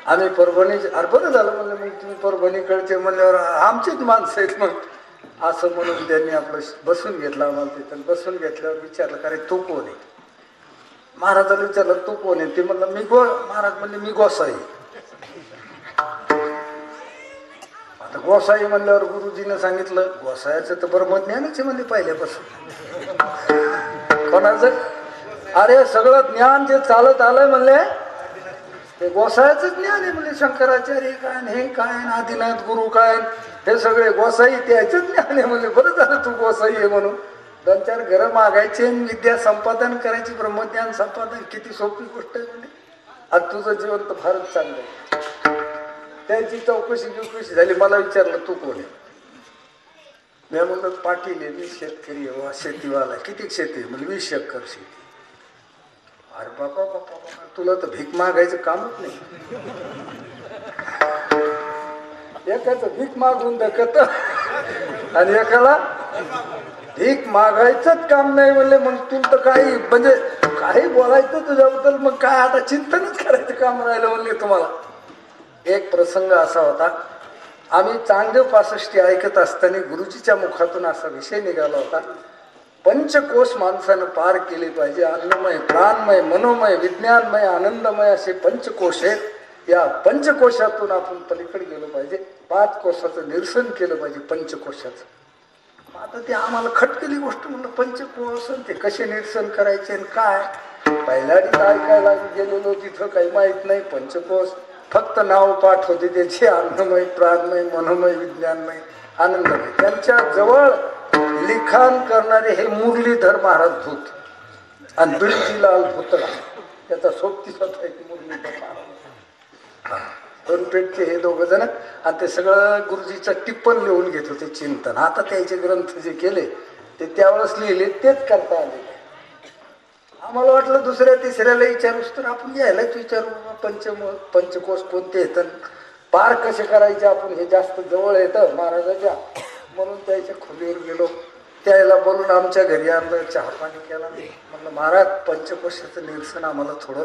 [SPEAKER 2] आम्ही परभणी, अरे बरं झालं म्हणलं, मग तुम्ही परभणीकडचे म्हणल्यावर आमचीच माणसं आहेत मग असं म्हणून त्यांनी आपलं बसून घेतलं आम्हाला तिथं. बसून घेतल्यावर विचारलं, का रे तू कोण आहे? महाराजाला विचारलं तू कोण आहे? ते म्हणलं मी महाराज म्हणले मी गोसाई. आता गोसाई म्हणल्यावर गुरुजीनं सांगितलं गोसायाचं तर ब्रह्मज्ञानच आहे म्हणजे पहिल्यापासून. कोणाचं? अरे सगळं ज्ञान जे चालत आलंय म्हणले ते गोसायाचं ज्ञान आहे म्हणजे. शंकराचार्य काय, हे काय, आदिनाथ गुरु काय, हे सगळे गोसाई त्याच ज्ञान आहे म्हणजे. बरं झालं तू गोसाई आहे म्हणून. 2-4 घरं मागायचे, विद्या संपादन करायची, ब्रह्मज्ञान संपादन, किती सोपी गोष्ट आहे म्हणजे. आज तुझं जीवन तर फारच चांगलं आहे. त्याची चौकशी झाली. मला विचारलं तू कोण आहे? मी म्हणलं पाटील आहे, मी शेतकरी आहे, शेतीवाला. किती शेती आहे? म्हणजे 20 एकर शेती. अरे बाबा बाबा, तुला तर भीक मागायचं कामच नाही. एकाच भीक मागून दाखवत आणि एकाला भीक मागायचंच काम नाही म्हणले. मग तुला तर काही म्हणजे काही बोलायचं तुझ्याबद्दल, मग काय आता चिंतनच करायचं काम राहिलं म्हणले तुम्हाला. एक प्रसंग असा होता, आम्ही चांगदेव पासष्टी ऐकत असताना गुरुजीच्या मुखातून असा विषय निघाला होता, पंचकोश माणसानं पार केले पाहिजे. अन्नमय, प्राणमय, मनोमय, विज्ञानमय, आनंदमय असे पंचकोश आहेत. या पंचकोशातून आपण पलीकडे गेलो पाहिजे. 5 कोशाचं निरसन केलं पाहिजे पंचकोशाचं. आता ते आम्हाला खटकली गोष्ट. म्हणलं पंचकोश ते कसे निरसन करायचे आणि काय. पहिल्याच ऐकायला गेलेलो तिथं काही माहित नाही. पंचकोश फक्त नाव पाठ होते त्याचे, अन्नमय, प्राणमय, मनोमय, विज्ञानमय, आनंदमय. त्यांच्या जवळ लिखाण करणारे हे मुरलीधर महाराज भूत आणि बिळजीलाल भूतळा, त्याचा सोबतीच होता एक मुरलीधर महाराज. दोनपेठचे हे 2 जण, आणि ते सगळं गुरुजीचं टिप्पण लिहून घेत होते, चिंतन. आता त्याचे ग्रंथ जे केले ते त्यावेळेस लिहिले तेच करता आले. आम्हाला वाटलं दुसऱ्या तिसऱ्याला विचारूस तर आपण यायलाच विचारू पंचकोश कोणते येतं, पार कसे करायचे आपण, हे जास्त जवळ येतं महाराजाच्या. म्हणून त्याच्या खोलीवर गेलो, त्याला बोलून आमच्या घरी आणलं, चहा पाणी केला. म्हणलं महाराज पंचकोशाचं निरसन आम्हाला थोडं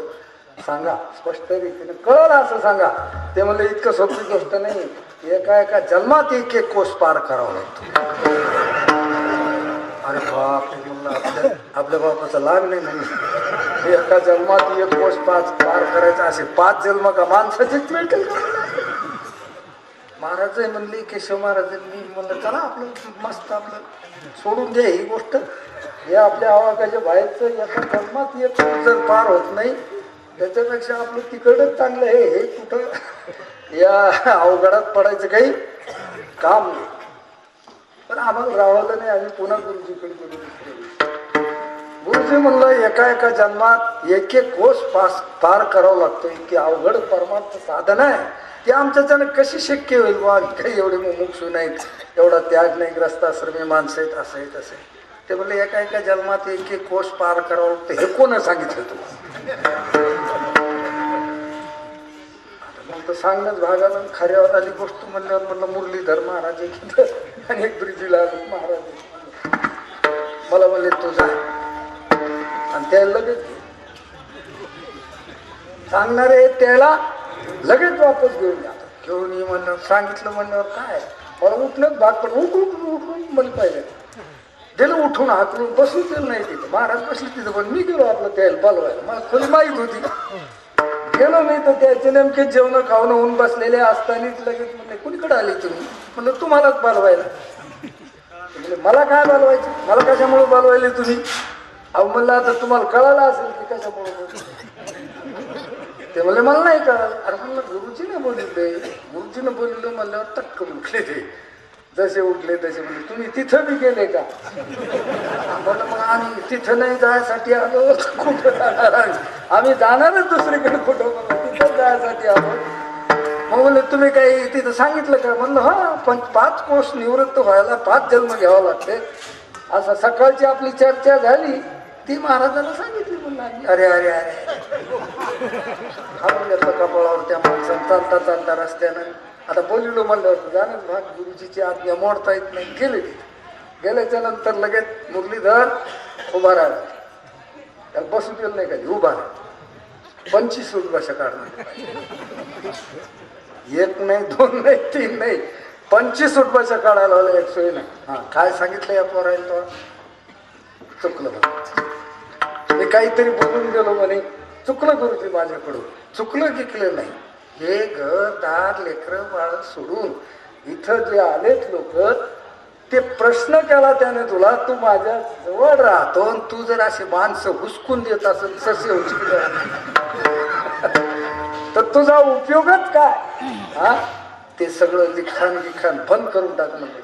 [SPEAKER 2] सांगा, स्पष्ट रीतीने कळलं असं सांगा. ते म्हणलं इतकं सोपी गोष्ट नाही, एका एका जन्मात एक एक कोश पार करावा लागतो. अरे बाप, म्हणलं आपल्या बापाचा लाभ नाही म्हणून एका जन्मात एक कोश पार करायचा, असे 5 जन्म का माणसाचेच मिळतील. महाराज म्हणले, केशव महाराजांनी म्हणलं चला आपलं मस्त आपलं सोडून द्या ही गोष्ट, हे आपल्या आवाकाच्या बाहेरचं एका जन्मात एक जर पार होत नाही त्याच्यापेक्षा आपलं तिकडच चांगलं आहे. हे कुठं या अवघडात पडायचं काही काम नाही. पण आम्हाला राहवलं नाही, आम्ही पुन्हा गुरुजीकडे गेलो. गुरुजी म्हणलं एका एका जन्मात एक एक कोश पार करावं लागतं, की अवघड परमार्थ साधन आहे, ते आमच्याच्यानं कशी शक्य होईल बा, काही एवढे मुमुक्षू नाहीत, एवढा त्याग नाही, ग्रस्ताश्रमी माणसं आहेत, असं आहे तसं आहे. ते म्हणले एका एका जन्मात एक एक कोश पार करावं लागतं, हे कोण सांगितलं तुम्हाला? मग तर सांगणंच भागानं खऱ्यावर आली गोष्ट म्हणल्यावर म्हणलं मुरलीधर महाराज एक आणि एक ब्रिजीला महाराज मला म्हणले तू जा, आणि त्याला लगेच सांगणारे त्याला लगेच वापस घेऊन जातात. घेऊन ये म्हणलं, सांगितलं म्हणल्यावर काय मला उठणंच भाग, पण उठून म्हणलं पाहिजे दिलं, उठून हातून बसून दिलं नाही तिथं. महाराज बसले तिथं, पण मी गेलो आपलं त्याला बोलवायला, मला खोली माहीत होती. गेलो मी तर त्याचे नेमके जेवण खाऊन होऊन बसलेले असतानाच लगेच म्हणले कुणीकडे आले तुम्ही? म्हणलं तुम्हालाच बोलवायला. म्हणजे मला काय बोलवायचं, मला कशामुळे बोलवायले तुम्ही? अहो म्हणलं आता तुम्हाला कळालं असेल की कशामुळे. ते म्हणले मला नाही कळालं. अरे म्हणलं गुरुजीने बोलले, गुरुजीने बोललं म्हणल्यावर टक्कन उठले. ते जसे उठले तसे म्हणले तुम्ही तिथं बी गेले का? म्हणलं मग आम्ही तिथं नाही जायसाठी आलो, कुठं जाणार आम्ही, जाणारच दुसरीकडे कुठं, म्हणलं तिथं जायसाठी आलो. मग म्हणले तुम्ही काही तिथं सांगितलं का? म्हणलं हा, पण 5 कोश निवृत्त व्हायला 5 जन्म घ्यावं लागते. असं सकाळची आपली चर्चा झाली, ती महाराजांना सांगितली. म्हणलं आम्ही अरे अरे अरे खाऊन घेतलं कपाळावर त्या माणसानं चालता चालता रस्त्यानं. आता बोललो म्हणल्यावर जाणच भाग, गुरुजीची आज्ञा मोडता येत नाही. गेले गेल्याच्या नंतर लगेच मुरलीधर उभा राहिला, त्याला बसू दिलं नाही का, उभा राहिला. 25 उठबशा काढणार, 1 नाही 2 नाही 3 नाही 25 उठबशा काढायला आला. एक सोय नाही. हा काय सांगितलं या पोरायला? तो चुकलं म्हणे, मी काहीतरी बोलून गेलो म्हणे, चुकलं गुरुजी माझ्याकडून. चुकलं गिकलं नाही. हे घर दार लेकरं बाळ सोडून इथं जे आलेत लोक, ते प्रश्न केला त्याने तुला, तू माझ्या जवळ राहतो आणि तू जर असे माणसं हुसकून देत असेल ससे तर तुझा उपयोगच काय? हा, ते सगळं लिखाण बंद करून टाक म्हणजे.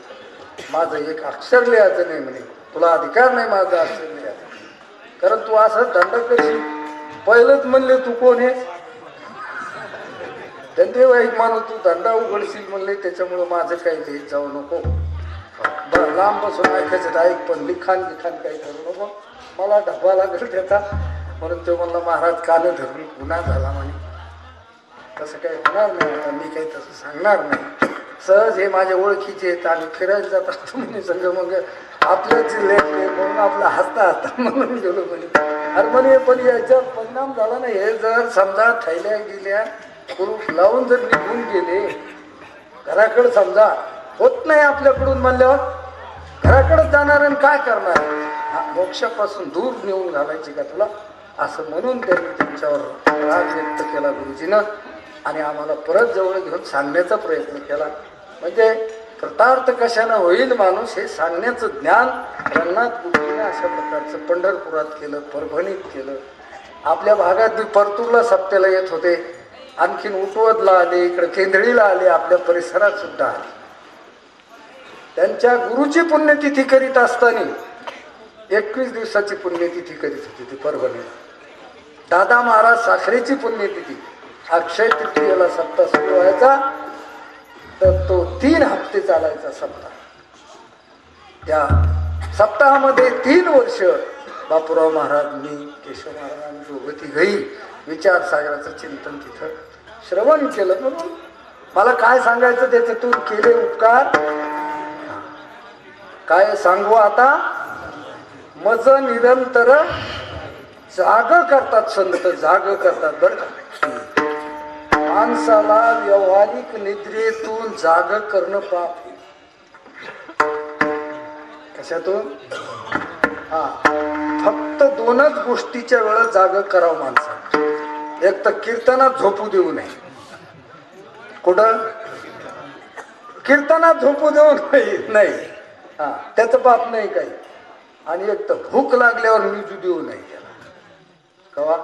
[SPEAKER 2] माझं एक अक्षर लिहायचं नाही म्हणे, तुला अधिकार नाही माझं अक्षर लिहायचं. कारण तू असं दंड करशील. पहिलंच म्हणले तू कोण आहे? धंदेवाईक माणूस, तू धंदा उघडशील म्हणले, त्याच्यामुळं माझं काही लिहित जाऊ नको. बरं लांब बसून ऐकायचं ऐक, पण लिखाण काही करू नको, मला डबा लागेल त्याचा. म्हणून तो म्हणला महाराज कान धरून गुन्हा झाला म्हणे. तसं काही होणार नाही, आता मी काही तसं सांगणार नाही. सहज हे माझ्या ओळखीचे आहेत, आम्ही फिरायला जात असतो म्हणे संग, मग आपल्या जिल्ह्यातले म्हणून आपला हसता म्हणून गेलो म्हणे. अरे म्हणे पण याच्यावर परिणाम झाला नाही. हे जर समजा थैल्या गेल्या पुरुष लावून जर निघून गेले घराकडे, समजा होत नाही आपल्याकडून म्हणल्यावर घराकडे जाणार आणि काय करणार? मोक्षापासून दूर नेऊन घालायची का तुला? असं म्हणून त्यांनी त्यांच्यावर राग व्यक्त केला गुरुजीनं, आणि आम्हाला परत जवळ घेऊन सांगण्याचा प्रयत्न केला. म्हणजे कृतार्थ कशानं होईल माणूस हे सांगण्याचं ज्ञान रंगनाथ गुरुजीनं अशा प्रकारचं पंढरपुरात केलं, परभणीत केलं. आपल्या भागात परतूरला सप्त्याला येत होते, आणखीन उटवदला आले, इकडे केंद्रीला आले, आपल्या परिसरात सुद्धा आले. त्यांच्या गुरुची पुण्यतिथी करीत असताना 21 दिवसाची पुण्यतिथी करीत होती ती परभणीला. दादा महाराज साखरेची पुण्यतिथी, अक्षय तृतीयेला सप्ताह सुरू व्हायचा, तर तो 3 हप्ते चालायचा सप्ताह. त्या सप्ताहामध्ये 3 वर्ष बापूराव महाराज, मी, केशव महाराज आणि दोघं घई विचारसागराचं चिंतन तिथं श्रवण केलं. म्हणून मला काय सांगायचं त्याच्यातून केले उपकार काय सांगू आता. मज निरंतर जाग करतात संत, जाग करतात बरं का. माणसाला व्यावहारिक निद्रेतून जाग करणं पाप. कशातून? हा, फक्त दोनच गोष्टीच्या वेळेस जाग करावं माणसाला. एक तर कीर्तनात झोपू देऊ नये. कुठं? कीर्तनात झोपू देऊ नाही. हा, त्याचं पाप नाही काही. आणि एक तर भूक लागल्यावर निजू देऊ नये त्याला. कवा?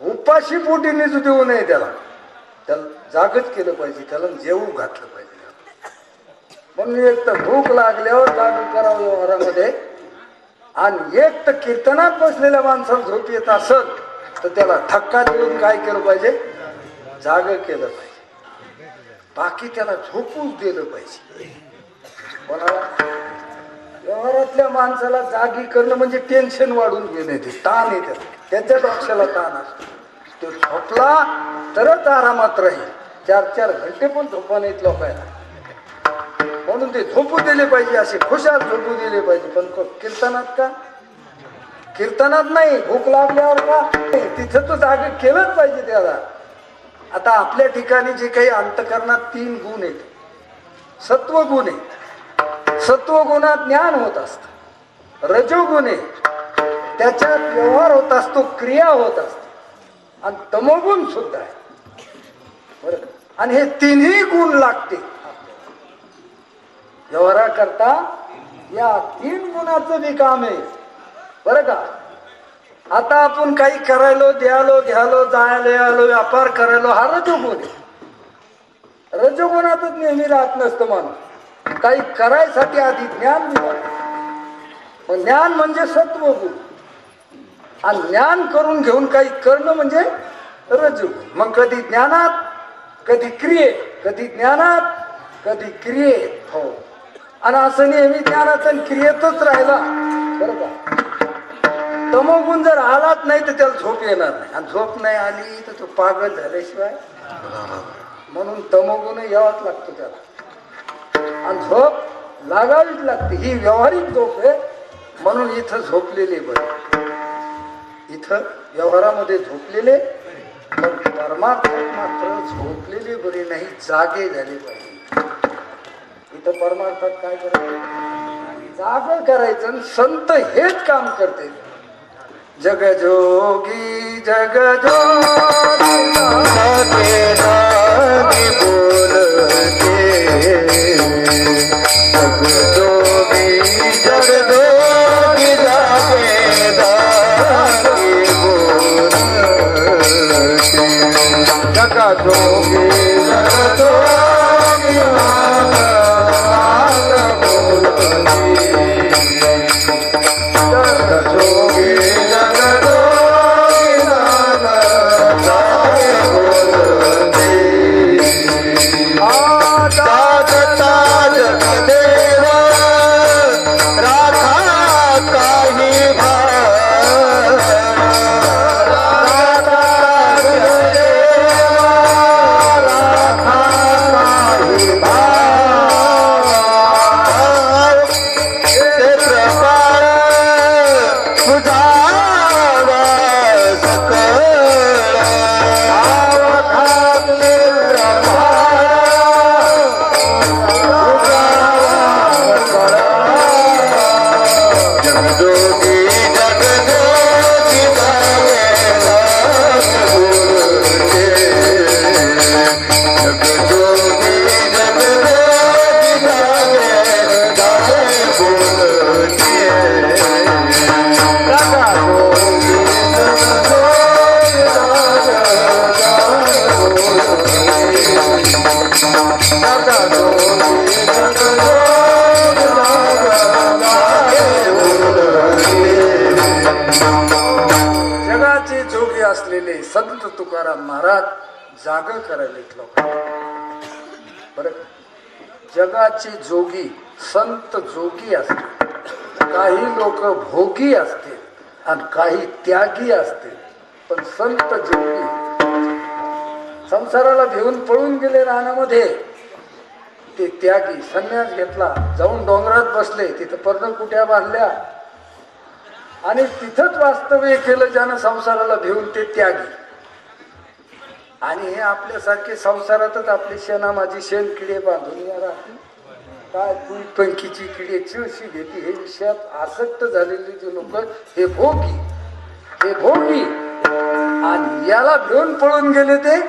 [SPEAKER 2] उपाशी पोटी निजू देऊ नये त्याला. त्याला जागच केलं पाहिजे, त्याला जेवू घातलं पाहिजे. म्हणून एक तर भूक लागल्यावर जाग करावं व्यवहारामध्ये. आणि एक तर कीर्तनात बसलेल्या माणसाला झोप येत असत तर त्याला धक्का देऊन काय केलं पाहिजे? जाग केलं पाहिजे. बाकी त्याला झोपूच दिलं पाहिजे. कोणाला? व्यवहारातल्या माणसाला जागी करणं म्हणजे टेन्शन वाढून घेणे, ते ताण येते. त्याच्या डोक्याला ताण असतो. तो झोपला तरच आरामात राहील. 4-4 घंटे पण झोपा नाहीत लोकांना. म्हणून ते झोपू दिले पाहिजे, असे खुशाल झोपू दिले पाहिजे. पण कीर्तनात का? कीर्तनात नाही. भूक लागल्यावर का? तिथं तो जाग केलंच पाहिजे त्याला. आता आपल्या ठिकाणी जे काही अंतकरणात 3 गुण आहेत. सत्वगुण आहे. सत्वगुणात ज्ञान होत असत. रजोगुण आहे, त्याच्यात व्यवहार होत असतो, क्रिया होत असते. आणि तमोगुण सुद्धा आहे बरं. आणि हे 3ही गुण लागते व्यवहाराकरता. या 3 गुणाचं बी काम आहे बरं का. आता आपण काही करायलो, द्यालो, घ्यालो, जायलो, यालो, व्यापार करायलो, हा रजोगुण आहे. रजोगुणातच नेहमी राहत नसतं माणूस. काही करायसाठी आधी ज्ञान मिळालं. ज्ञान म्हणजे सत्वगुण. आणि ज्ञान करून घेऊन काही करणं म्हणजे रजोगुण. मग कधी ज्ञानात, कधी क्रियेत, कधी ज्ञानात, कधी क्रियेत. हो. आणि असं नेहमी ज्ञानात आणि क्रियेतच राहिला बरं का. तमोगुण जर आलाच नाही तर त्याला झोप येणार नाही. आणि झोप नाही आली तर तो पागल झाल्याशिवाय. म्हणून तमोगुण यावाच लागतो त्याला. आणि झोप लागावीच लागते. ही व्यावहारिक झोप आहे. म्हणून इथं झोपलेले बरे. इथं व्यवहारामध्ये झोपलेले, पण परमार्थात मात्र झोपलेले बरे नाही, जागे झाले पाहिजे. इथं परमार्थात काय करायचं? जाग करायचं. आणि संत हेच काम करते. जगजोगी जगजोगी बोलते, जगजोगी जगजोगी जगजोगी जगजोगी असलेले संत तुकाराम महाराज जाग करायला लोक बरं. जगाची जोगी संत जोगी असते. काही लोक भोगी असतील आणि काही त्यागी असतील, पण संत जोगी संसाराला घेऊन पळून गेले रानामध्ये, ते त्यागी संन्यास घेतला, जाऊन डोंगरात बसले, तिथं पर्णकुट्या बांधल्या आणि तिथंच वास्तव्य केलं ज्यानं संसाराला भिवून, ते त्यागी. आणि हे आपल्यासारखे संसारातच आपली शेणा माझी शेण किडे बांधून राहतील, काय तुई पंखीची किडे चिळशी घेते, हे विषयात आसक्त झालेले जे लोक, हे भोगी, हे भोगी. आणि याला भिवून पळून गेले ते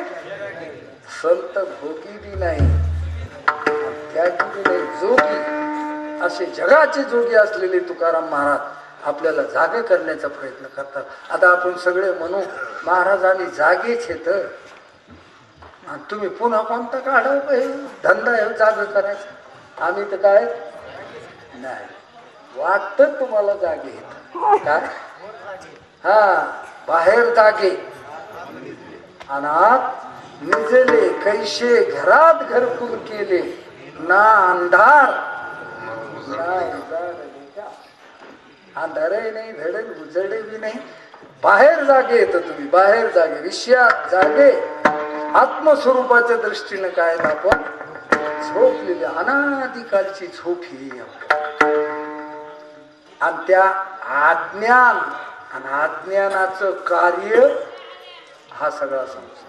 [SPEAKER 2] संत. भोगी बी नाही, त्यागी बी नाही, जोगी. असे जगाचे जोगी असलेले तुकाराम महाराज आपल्याला जागे करण्याचा प्रयत्न करतात. आता आपण सगळे म्हणू महाराजांनी जागेच हे तर, आणि तुम्ही पुन्हा कोणता काढा धंदा आहे जाग करायचा. आम्ही तर काय नाही, वाटत तुम्हाला जागे येत काय, हा बाहेर जागे अनाथ निजले कैसे घरात घरकुल केले, ना अंधार ना उजाड. अंधारही नाही, धडे उजडे बी नाही, बाहेर जागे येत तुम्ही, बाहेर जागे, विषयात जागे, आत्मस्वरूपाच्या दृष्टीनं काय आपण झोपलेली अनादिकालची झोप ही. आणि त्या अज्ञान आणि अज्ञानाचं कार्य हा सगळा संसार.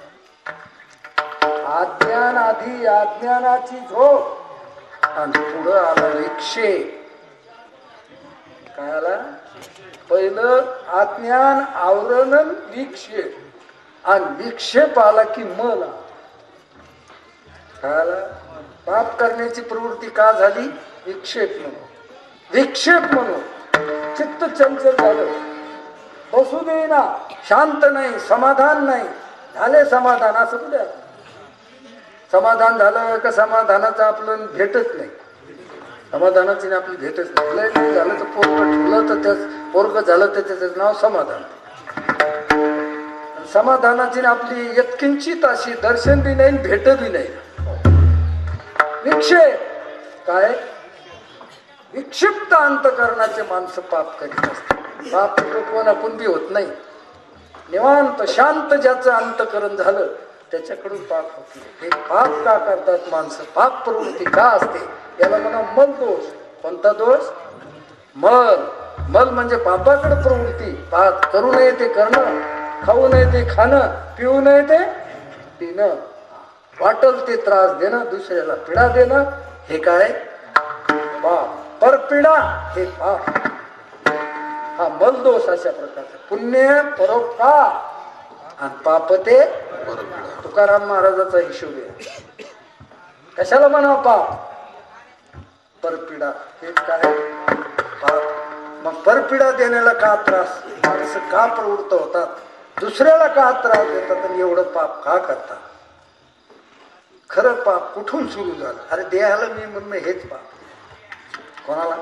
[SPEAKER 2] अज्ञान आधी, अज्ञानाची झोप, आणि पुढं आला विक्षेप. काय आला? पहिलं अज्ञान, आवरण, विक्षेप, आणि विक्षेप आला की मला काय आला? पाप करण्याची प्रवृत्ती का झाली? विक्षेप म्हणून. विक्षेप म्हणून चित्त चंचल झालं, बसू देईना, शांत नाही, समाधान नाही. झाले समाधान, असं कुठे समाधान झालं का? समाधानाचं आपलं भेटत नाही, समाधानाची आपली भेटच नाही. लय नाही झालं तर पोरग ठेवलं तर त्या पोरग झालं तर त्याचं नाव समाधान. समाधानाची आपली यत्किंचित अशी दर्शन बी नाही, भेट बी नाही. विक्षेप काय? विक्षिप्त अंतकरणाचे माणसं पाप करीत असतात. पाप कोणा कुणबी होत नाही. निवांत शांत ज्याचं अंतकरण झालं त्याच्याकडून पाप होत नाही. हे पाप का करतात माणसं? पाप प्रवृत्ती का असते? याला म्हणा मल दोष. कोणता दोष? मल. मल म्हणजे पापाकडे प्रवृत्ती. पाप करू नये ते करणं, खाऊ नये ते खाणं, पिऊ नये ते पिणं, वाटल ते त्रास देणं, दुसऱ्याला पीडा देणं, हे काय पाप. परपीडा हे पाप. हा मल दोष अशा प्रकारचा. पुण्य परोपकार आणि पाप ते तुकाराम महाराजाचा हिशोब आहे. कशाला म्हणा पाप? परपीडा हे काय पाप. मग परपीडा देण्याला का त्रास? माणसं का प्रवृत्त होतात? दुसऱ्याला का त्रास देतात आणि एवढं पाप का करतात? खरं पाप कुठून सुरू झालं? अरे देहाला मी म्हणणं हेच पाप. कोणाला?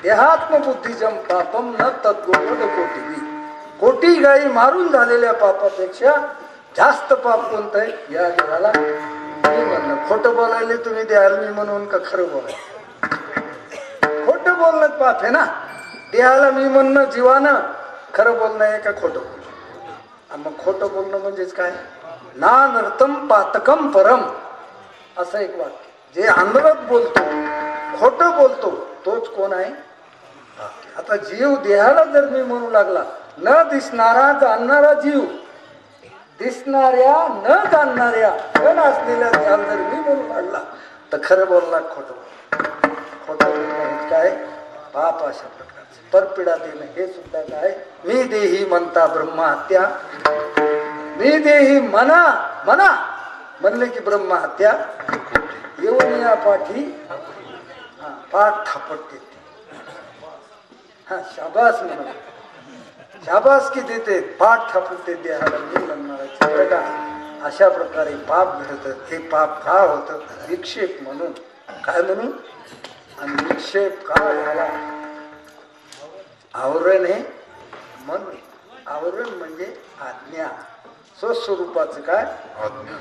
[SPEAKER 2] देहात्मबुद्धीजम पापम न तद्गोपद कोटी. कोटी गायी मारून झालेल्या पापापेक्षा जास्त पाप कोणतं आहे? या देहाला मी म्हणणं. खोटं बोलायला तुम्ही द्याल मी म्हणून का खरं बोलाय? खोटं बोलणं पाप आहे ना. देहाला मी म्हणणं जीवानं खरं बोलणं आहे का खोटं बोलणं? मग खोटं बोलणं म्हणजेच काय? ना नर्तम पातकम परम असं एक वाक्य. जे अंधरत बोलतो, खोटं बोलतो, तोच कोण आहे? आता जीव देहाला जर मी म्हणू लागला, न दिसणारा जाणणारा जीव, दिसणाऱ्या न जाणणाऱ्या न असलेल्या देहाला जर मी म्हणू लागला तर खरं बोलणार खोटं. खोटं बोलणं काय? पाप अशा प्रकारचे. परपीडा देणं हे सुद्धा काय? मी देही म्हणता ब्रह्महत्या. मी देही म्हणा म्हणा म्हणले की ब्रह्महत्या. येऊन या पाठी पाठ थापट देते. हा शाबास म्हणा, शाबास की देते, पाठ थापट देहाला मी म्हणणार का? अशा प्रकारे पाप घडतं. हे पाप का होतं? विक्षेप म्हणून. काय म्हणून? आणि विक्षेप का झाला? आवरण हे म्हणून. आवरण म्हणजे आज्ञा. स्वस्वरूपाचं काय?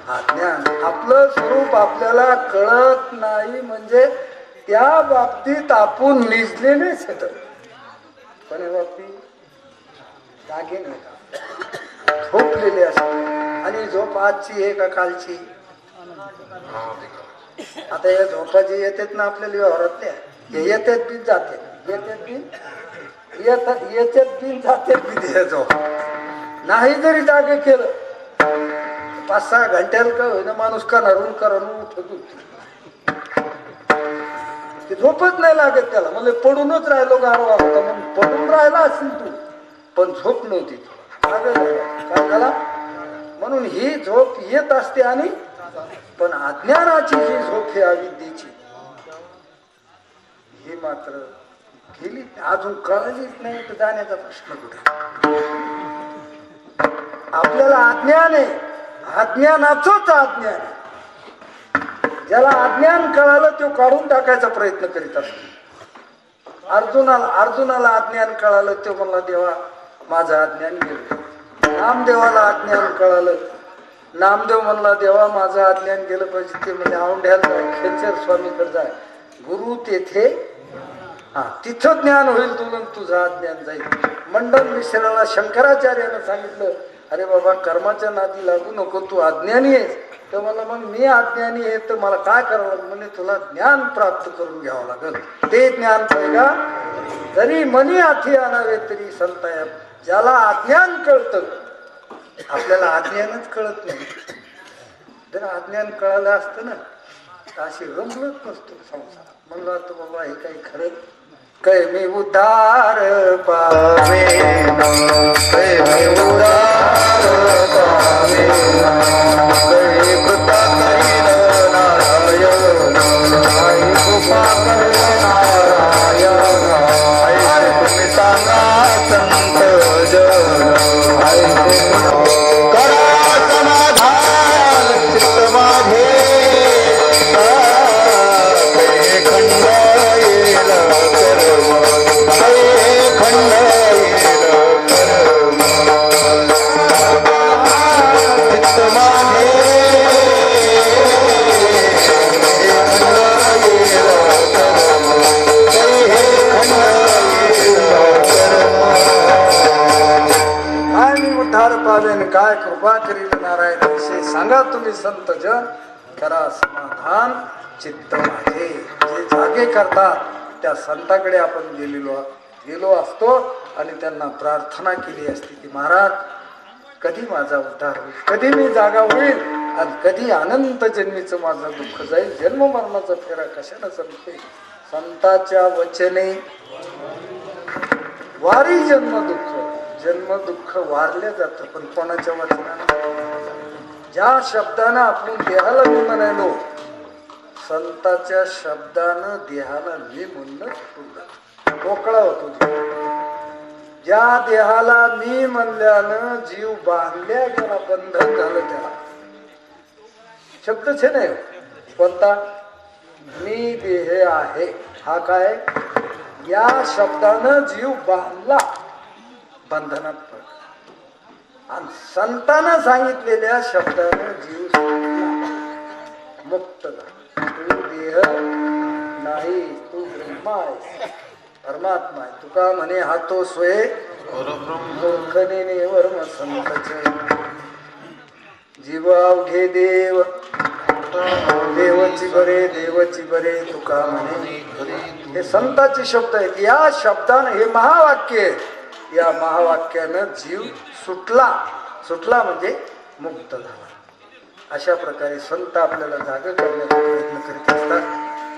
[SPEAKER 2] अज्ञान. आपलं स्वरूप आपल्याला कळत नाही म्हणजे त्या बाबतीत आपण निजलेलेच आहेत. पण हे बाबती जागे नाही का, झोपलेले असते. आणि झोप आजची आहे का कालची? आता या झोपा जे येतात ना आपल्याला व्यवहारातल्या, हे येतात बी जातात, येतात बी येतात बी जातात बी. ते झोप नाही जरी जागे केलं 5-6 घंट्याला का होईना माणूस करून उठत ते झोपच नाही लागत त्याला. म्हणजे पडूनच राहिलो गारवा होता म्हणून पडून राहिला असेल तू, पण झोप नव्हती. काय झाला म्हणून ही झोप येत असते. आणि पण अज्ञानाची जी झोप आहे अविद्येची, ही मात्र गेली अजून कळलीच नाही. तर जाण्याचा प्रश्न कुठे? आपल्याला अज्ञान आहे, अज्ञानाचंच अज्ञान आहे. ज्याला अज्ञान कळालं तो काढून टाकायचा प्रयत्न करीत असतो. अर्जुनाला अज्ञान कळालं तो म्हणला देवा माझं अज्ञान गेलं. नामदेवाला अज्ञान कळालं, नामदेव म्हणला देवा माझं अज्ञान गेलं पाहिजे. ते म्हणजे औंढ्याला जाय, खेचर स्वामीकडे जाय, गुरु तेथे तिथं ज्ञान होईल तुला, तुझं अज्ञान जाईल. मंडन मिश्राला शंकराचार्यानं सांगितलं अरे बाबा कर्माच्या नादी लागू नको, तू अज्ञानी आहेस. तर मला मग मी अज्ञानी आहे तर मला काय करावं लागेल? म्हणजे तुला ज्ञान प्राप्त करून घ्यावं लागेल. ते ज्ञान पाहिजे जरी मनी हाती आणावे तरी संताया. ज्याला अज्ञान कळतं, आपल्याला अज्ञानच कळत नाही. जर अज्ञान कळालं असतं ना तर अशी रमलत नसतो संसार. म्हणलं तर बाबा हे काही खरं कै मी उद्धार पावे, कै मी उद्धार पावे, कै कृपा करील नारायण, आई कृपा करील नारायण. आई तुम्ही सांगा संत जन, करा समाधान चित्त माझे, खंड येईल कर्म, खंड येईल कर्म, चित्त माझे खंड येईल कर्म, खंड येईल कर्म. काय मी उद्धार पावेन, काय कृपा करील नारायण. असे सांगा तुम्ही संत जन, करा समाधान चित्त माझे. जे जागे करतात त्या संताकडे आपण गेलो असतो आणि त्यांना प्रार्थना केली असती की महाराज कधी माझा उद्धार होईल, कधी मी जागा होईल, आणि कधी अनंत जन्मीचं माझं दुःख जाईल. जन्म मरणाचा फेरा कशाला संपते? संताच्या वचने वारी जन्म दुःख वारले जातं. पण कोणाच्या वचनानं? ज्या शब्दानं आपण देहाला मी म्हणालो, संताच्या शब्दानं देहाला मी म्हणणं मोकळा होतो. ज्या देहाला मी म्हणल्यानं जीव बांधल्या गेला, बंधन झालं त्याला. शब्दच हे नाही कोणता? मी देह आहे हा काय? या शब्दानं जीव बांधला, बंधनात पडला. आणि संतानं सांगितलेल्या शब्दानं जीव मुक्त झाला. तू देह नाही, तू ब्रह्मा आहेस, परमात्मा आहे. तुका म्हणे हातो सोये मूर्खने वर्म संतचे, जीव अवघे देव देवची बरे तुका म्हणे. हे संताचे शब्द आहेत. या शब्दानं हे महावाक्य आहे. या महावाक्यानं जीव सुटला म्हणजे मुक्त झाला. अशा प्रकारे संत आपल्याला जागा करण्याचा प्रयत्न करीत असतात.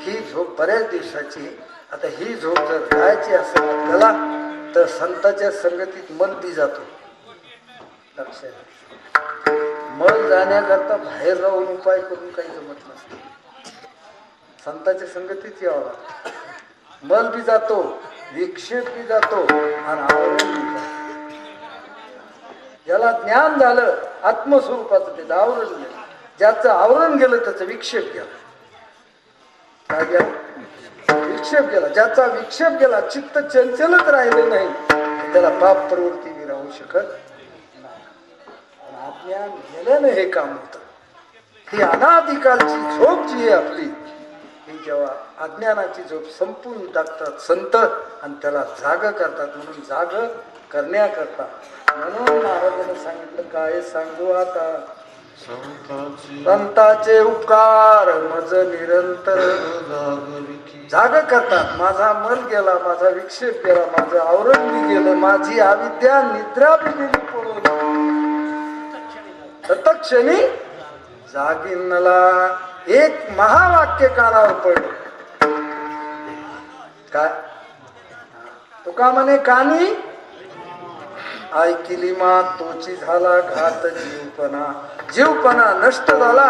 [SPEAKER 2] ही झोप बऱ्याच दिवसाची. आता ही झोप जर जायची असेल आपल्याला तर संताच्या संगतीत मन बी जातो. लक्षात, मन जाण्याकरता बाहेर राहून उपाय करून काही जमत नसतं. संताच्या संगतीत यावं लागतं. मन बी जातो, विक्षेप बी जातो आणि आवरण बी जातो. ज्याला ज्ञान झालं आत्मस्वरूपाचं त्याचं आवरण गेलं. ज्याचं आवरण गेलं त्याचा विक्षेप गेला. काय गेला? विक्षेप गेला. ज्याचा विक्षेप गेला, चित्त चंचलच राहिलं नाही, त्याला पाप प्रवृत्ती बी राहू शकत नाही. अज्ञान गेल्यानं हे काम होतं. ही अनादिकालची झोप जी आहे आपली, ही जेव्हा अज्ञानाची झोप संपून टाकतात संत आणि त्याला जाग करतात. म्हणून जाग करण्याकरता म्हणून महाराजांनी सांगितलं काय सांगू आता संतांचे उपकार मज निरंतर जाग करतात. माझा मन गेला, माझा विक्षेप गेला, माझं आवरण गेलं, माझी अविद्या निद्रा गेली पळून तत्क्षणी जागिनला एक महावाक्य कानावर पडलं. काय तुका म्हणे कानी ऐकिली मा तोची झाला घात जीवपणा. जीवपणा नष्ट झाला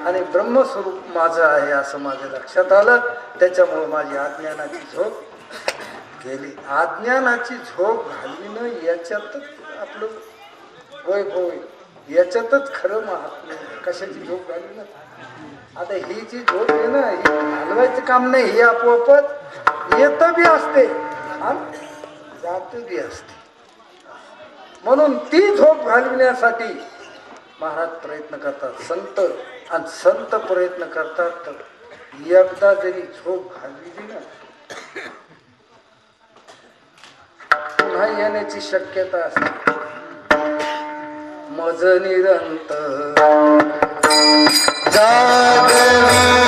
[SPEAKER 2] आणि ब्रह्मस्वरूप माझं आहे असं माझ्या लक्षात आलं. त्याच्यामुळे माझी अज्ञानाची झोप गेली. अज्ञानाची झोप घालणं याच्यातच आपलं वैभव आहे. याच्यातच खरं महात्म्य. कशाची झोप घालली ना आता ही जी झोप आहे ना ही घालवायचं काम नाही. ही आपोआपच येत बी असते आणि जात बी असते. म्हणून ती झोप घालविण्यासाठी महाराज प्रयत्न करतात संत आणि संत प्रयत्न करतात. तर एकदा जरी झोप घालविली ना पुन्हा येण्याची शक्यता असते. मज निरंतर
[SPEAKER 1] जागविती